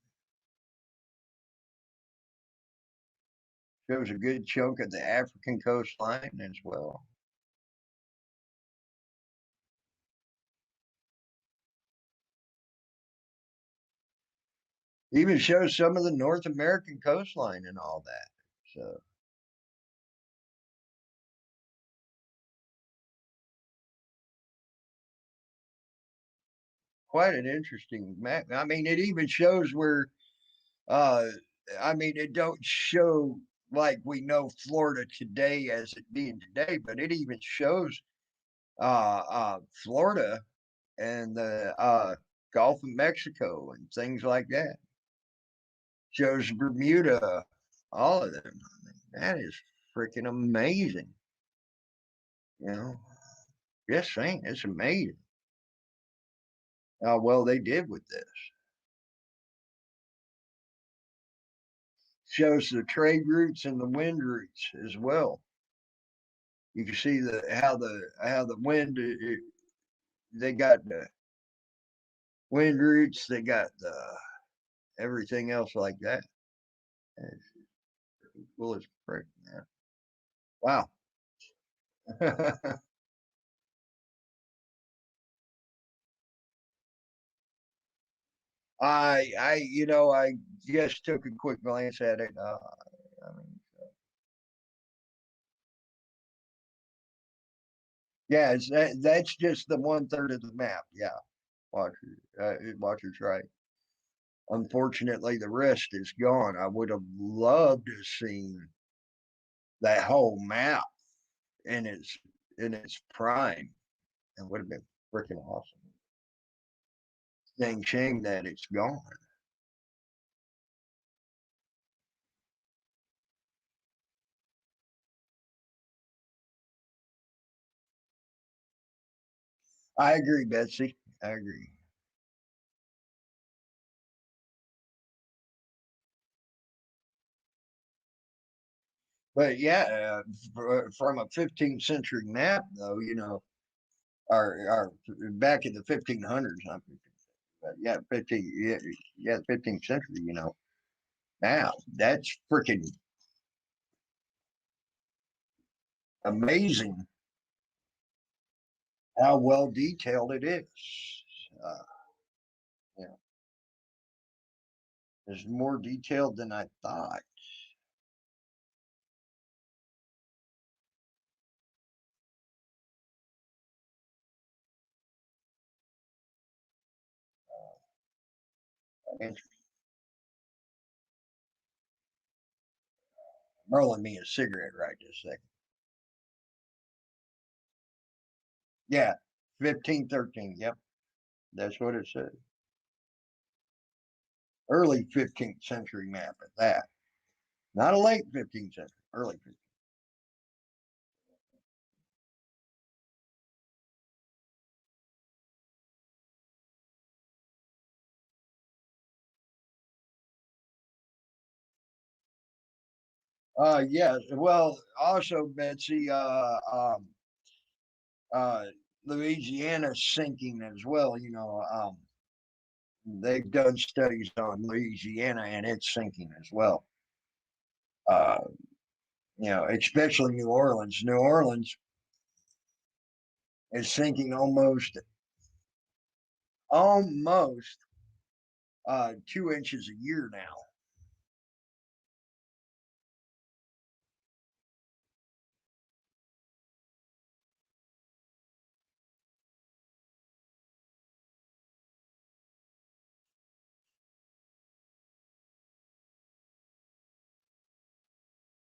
Shows a good chunk of the African coastline as well. Even shows some of the North American coastline and all that. So quite an interesting map. I mean, it even shows where uh I mean it don't show like we know Florida today as it being today, but it even shows Florida and the Gulf of Mexico and things like that. Shows Bermuda, all of them. I mean, that is freaking amazing. You know, just saying, it's amazing how well they did with this. Shows the trade routes and the wind routes as well. You can see the wind. They got the wind routes. They got the everything else like that. It's cool as frick, man. Wow. I just took a quick glance at it. I mean, yeah, that's just the 1/3 of the map. Yeah, Watcher, Watcher's right. Unfortunately, the rest is gone. I would have loved to have seen that whole map in its prime. It would have been freaking awesome. Dang shame that it's gone. I agree, Betsy. I agree. But yeah, from a 15th century map, though, our back in the 1500s, not 15, but yeah, 15, yeah, 15th century, now that's freaking amazing how well detailed it is. Uh, you know, it's more detailed than I thought. And rolling me a cigarette right this second. Yeah, 1513. Yep, that's what it said. Early 15th century map at that. Not a late 15th century, early 15th. Yeah. Well, also, Betsy, uh, Louisiana's sinking as well. They've done studies on Louisiana and it's sinking as well. Uh, especially New Orleans. New Orleans is sinking almost 2 inches a year now.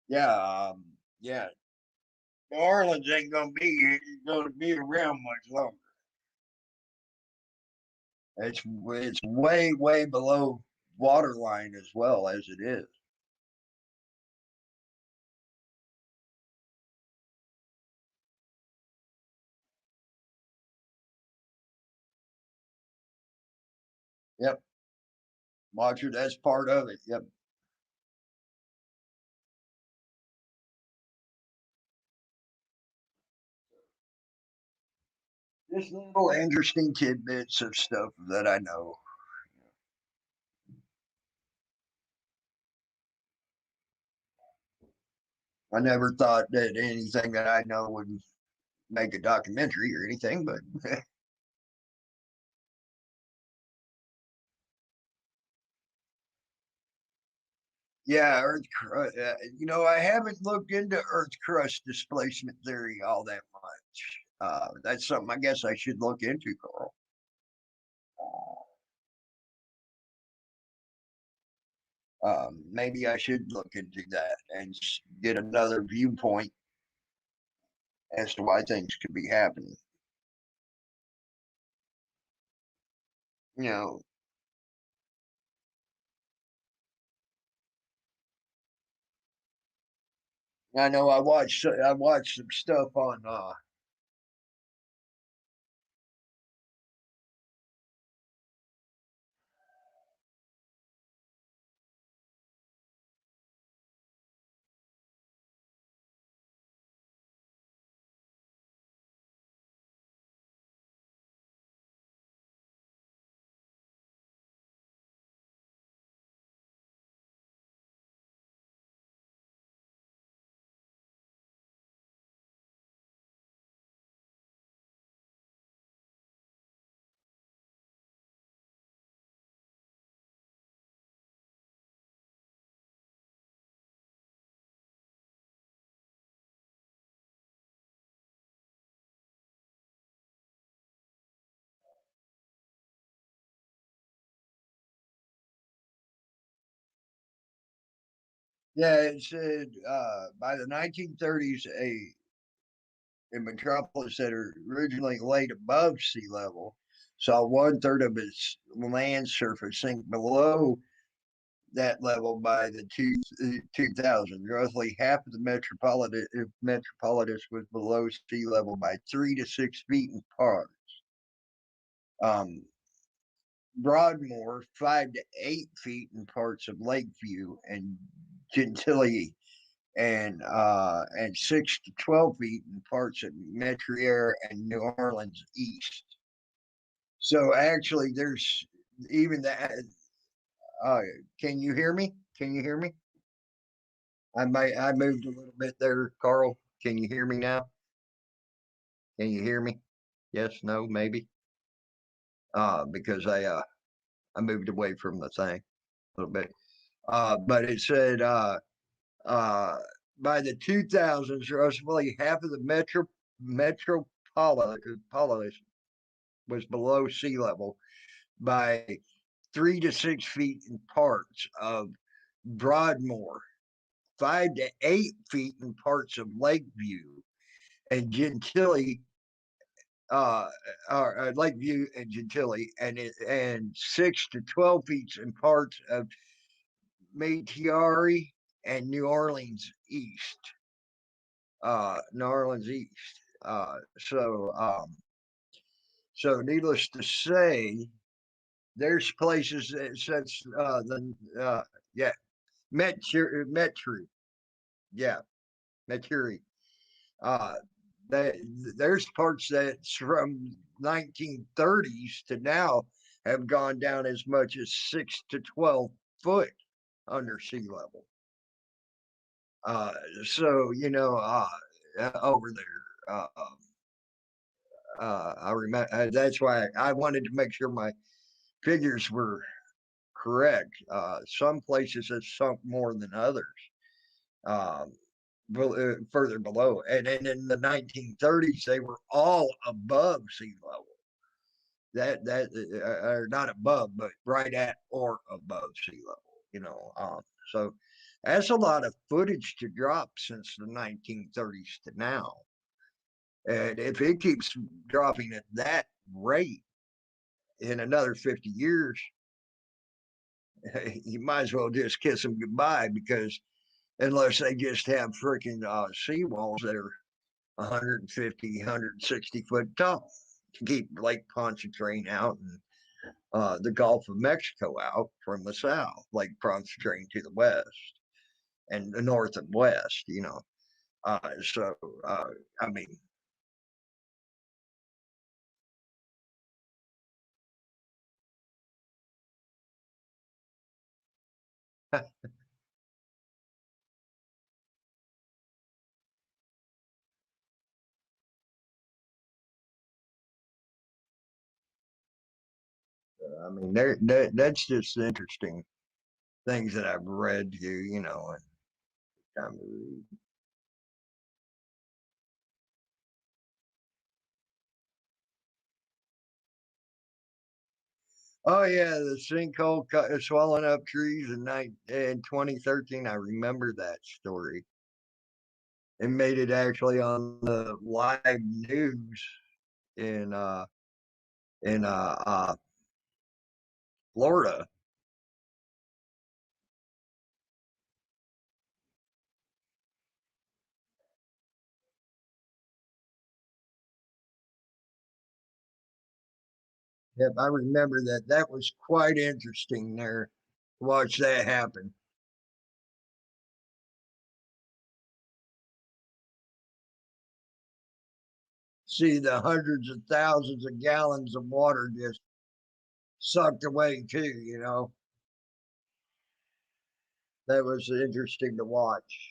Yeah, yeah. New Orleans ain't gonna be around much longer. It's way below water line as well as it is. Yep, Watcher, that's part of it. Yep. Just little interesting tidbits of stuff that I know. I never thought that anything that I know would make a documentary or anything, but yeah, I haven't looked into Earth crust displacement theory all that much. That's something I guess I should look into, Carl. Maybe I should look into that and get another viewpoint as to why things could be happening. You know, I know I watched some stuff on yeah, it said by the 1930s, a metropolis that originally laid above sea level saw one third of its land surface sink below that level by the 2000. Roughly half of the metropolis was below sea level by 3 to 6 feet in parts. Um, Broadmoor 5 to 8 feet in parts of Lakeview and Gentilly, and 6 to 12 feet in parts of Metrier and New Orleans East. So actually, there's even that. Uh, can you hear me? Can you hear me? I moved a little bit there, Carl. Can you hear me now? Can you hear me? Yes, no, maybe. Because I moved away from the thing a little bit. But it said uh by the 2000s, roughly half of the metropolis was below sea level by 3 to 6 feet in parts of Broadmoor, 5 to 8 feet in parts of Lakeview, and Gentilly, uh, Lakeview and Gentilly, and 6 to 12 feet in parts of Métier and New Orleans East. So needless to say, there's places that such the yeah Metru Yeah, Mercury. Uh, that there's parts that's from 1930s to now have gone down as much as 6 to 12 foot under sea level. Uh, so over there, I remember that's why I wanted to make sure my figures were correct. Some places have sunk more than others. Um, Further below, and then in the 1930s, they were all above sea level. Or not above, but right at or above sea level. So that's a lot of footage to drop since the 1930s to now. And if it keeps dropping at that rate in another 50 years, you might as well just kiss them goodbye, because unless they just have freaking seawalls that are 150, 160 foot tall to keep Lake Pontchartrain out and the Gulf of Mexico out from the south, Lake Pontchartrain to the west and the north and west. So, I mean, that's just interesting things that I've read and kind of read. Oh yeah, the sinkhole swallowing up trees in 2013. I remember that story. It made it actually on the live news in Florida. Yep, I remember that. That was quite interesting there to watch that happen. See the hundreds of thousands of gallons of water just sucked away too. That was interesting to watch.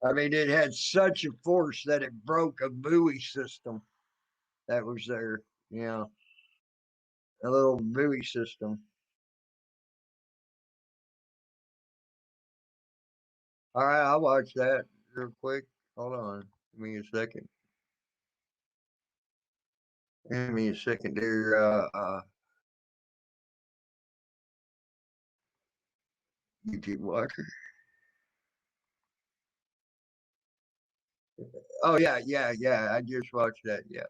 I mean, it had such a force that it broke a buoy system that was there. A little buoy system. All right, I'll watch that real quick. Hold on. Give me a second. Give me a second there. YouTube watcher. Oh yeah, yeah, yeah. I just watched that. Yeah,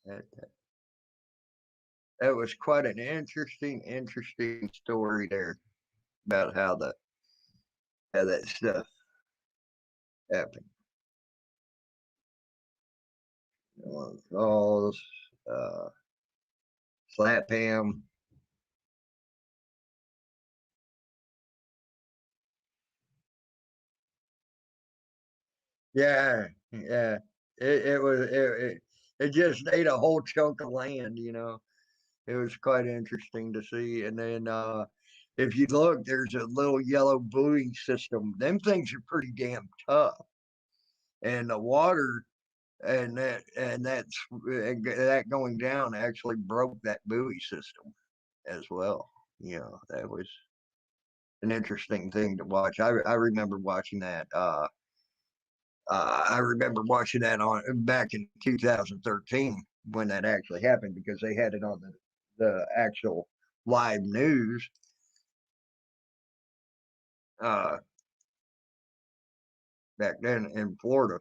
that, that was quite an interesting story there about how that stuff happened. Falls, uh, slap ham. Yeah, yeah. It just ate a whole chunk of land. It was quite interesting to see. And then if you look, there's a little yellow buoy system. Them things are pretty damn tough. And the water and that going down actually broke that buoy system as well. That was an interesting thing to watch. I remember watching that. I remember watching that on back in 2013 when that actually happened, because they had it on the actual live news uh, back then in Florida.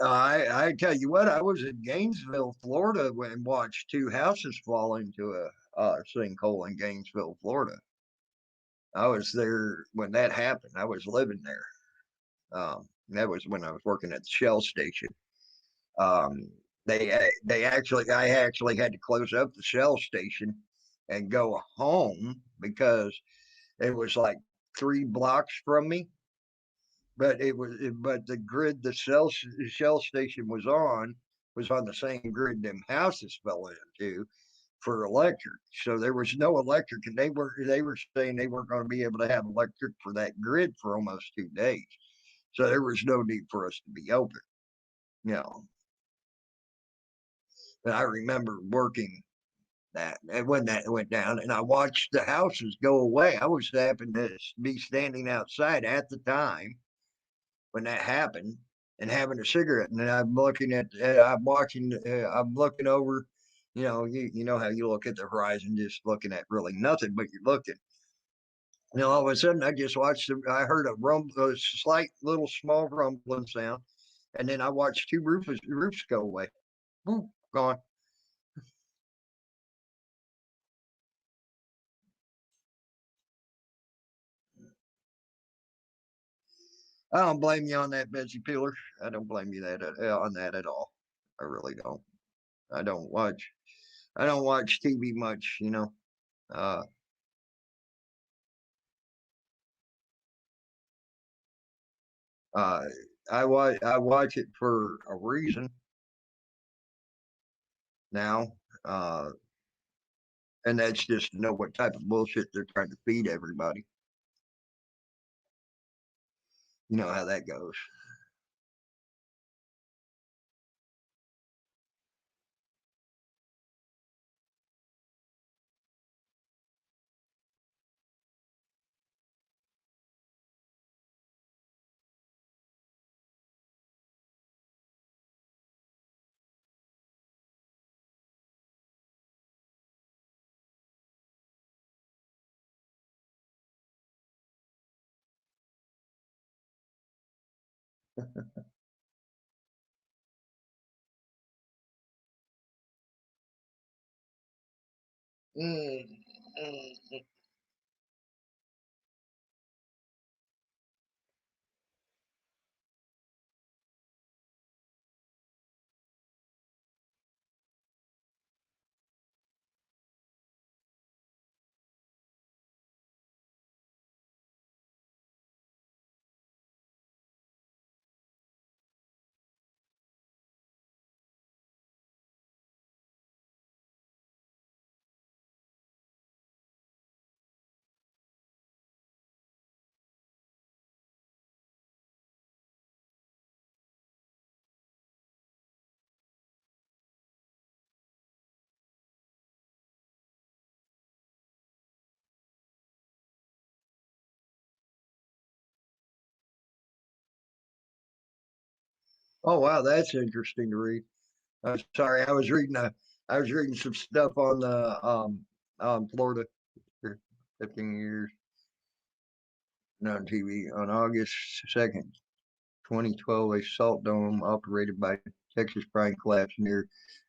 I tell you what, I was in Gainesville, Florida, and watched two houses fall into a sinkhole in Gainesville, Florida. I was there when that happened. I was living there. That was when I was working at the Shell station. Um, I actually had to close up the Shell station and go home because it was like 3 blocks from me. But the grid the Shell station was on the same grid them houses fell into for electric. So there was no electric, and they were saying they weren't going to be able to have electric for that grid for almost 2 days. So there was no need for us to be open. You know, and I remember working that and when that went down, and I watched the houses go away. I was happened to be standing outside at the time when that happened and having a cigarette, and then I'm watching, I'm looking over. You know how you look at the horizon, just looking at really nothing, but you're looking. All of a sudden, I just I heard a slight little small rumbling sound, and then I watched two roofs go away. Boom, gone. I don't blame you on that, Betsy Peeler. I don't blame you on that at all. I really don't. I don't watch. I don't watch TV much. Uh, uh, I watch it for a reason now, uh, and that's just to know what type of bullshit they're trying to feed everybody. You know how that goes. Mm, mm. Oh wow, that's interesting to read. I'm sorry, I was reading some stuff on the Florida for 15 years on TV on August 2nd, 2012. A salt dome operated by Texas Brine collapsed near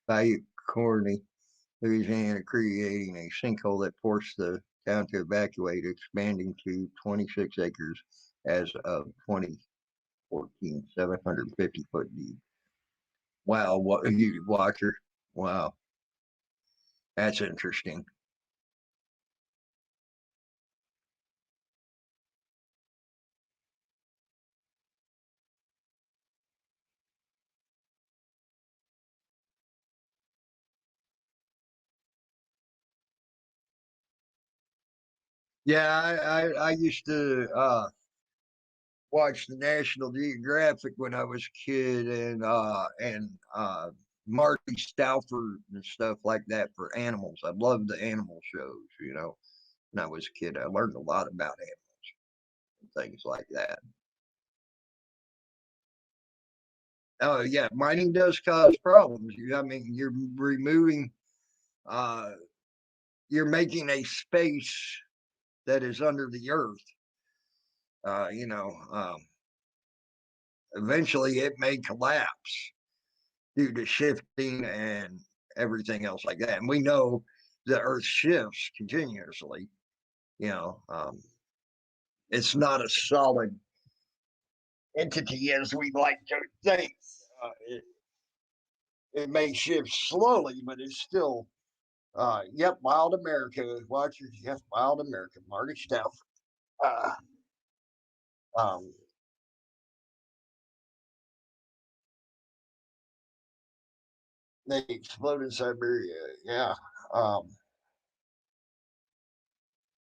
Bayou Corny, Louisiana, creating a sinkhole that forced the town to evacuate, expanding to 26 acres as of 2014, 750 foot deep. Wow, what you watcher? Wow, that's interesting. Yeah, I used to watch the National Geographic when I was a kid, and Marty Stauffer and stuff like that for animals. I loved the animal shows. When I was a kid, I learned a lot about animals and things like that. Oh yeah, mining does cause problems. I mean, removing, uh, you're making a space that is under the earth. Uh, you know, um, Eventually it may collapse due to shifting and everything else like that. And we know the earth shifts continuously. You know, it's not a solid entity as we like to think. It may shift slowly, but it's still, yep, Wild America. Watch your, yep, Wild America. Marty Stout. Uh, um, they explode in Siberia. Yeah. Um,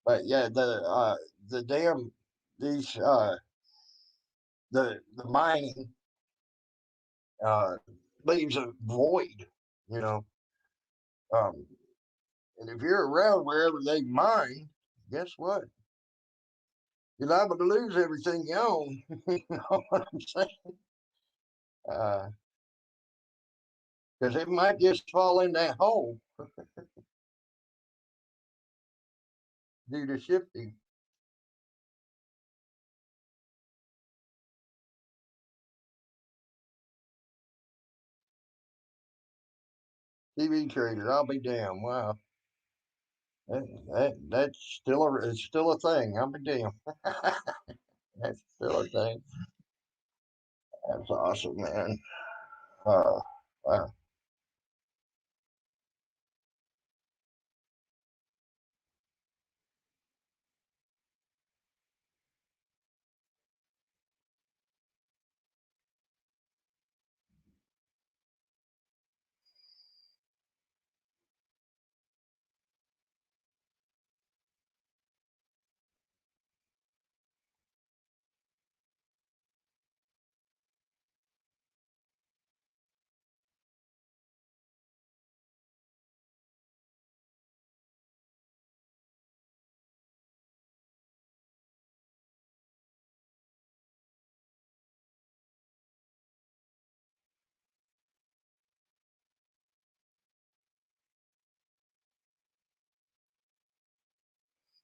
but yeah, the damn these the mining uh leaves a void, you know. Um, and if you're around wherever they mine, guess what? You're liable to lose everything you own. You know what I'm saying? Because it might just fall in that hole due to shifting. TV trader, I'll be damned. Wow, that's still it's still a thing. I'll be damned. That's still a thing. That's awesome, man. Wow.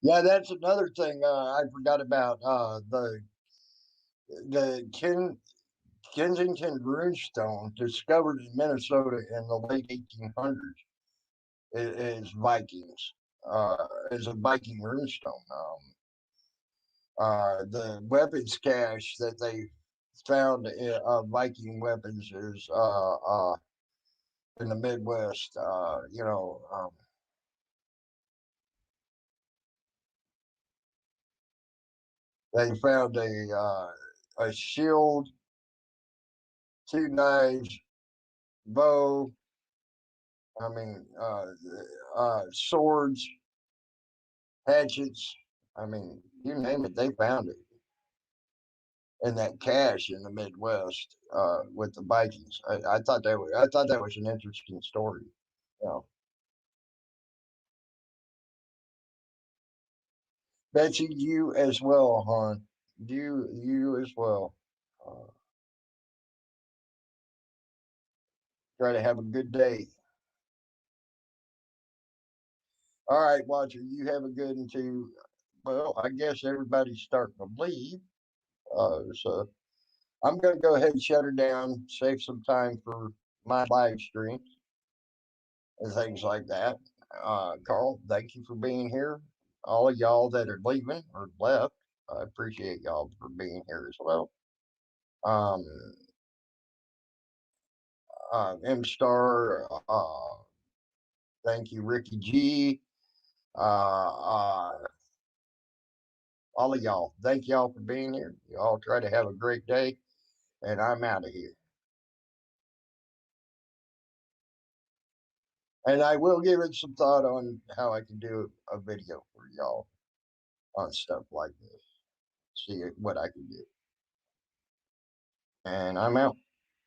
Yeah, that's another thing I forgot about. The Kensington runestone discovered in Minnesota in the late 1800s is Vikings. Is a Viking runestone. The weapons cache that they found Viking weapons is in the Midwest. They found a shield, two knives, bow. I mean, swords, hatchets. I mean, you name it, they found it in that cache in the Midwest with the Vikings. I thought that was an interesting story. You know, Betsy, you as well, hon. You as well. Uh, Try to have a good day. All right, Watcher, you have a good one too. Well, I guess everybody's starting to leave. So I'm going to go ahead and shut her down, save some time for my live stream and things like that. Carl, thank you for being here. All of y'all that are leaving or left, I appreciate y'all for being here as well. Um, M Star, thank you, Ricky G. All of y'all, thank y'all for being here. Y'all try to have a great day, and I'm out of here. And I will give it some thought on how I can do a video for y'all on stuff like this. See what I can do. And I'm out.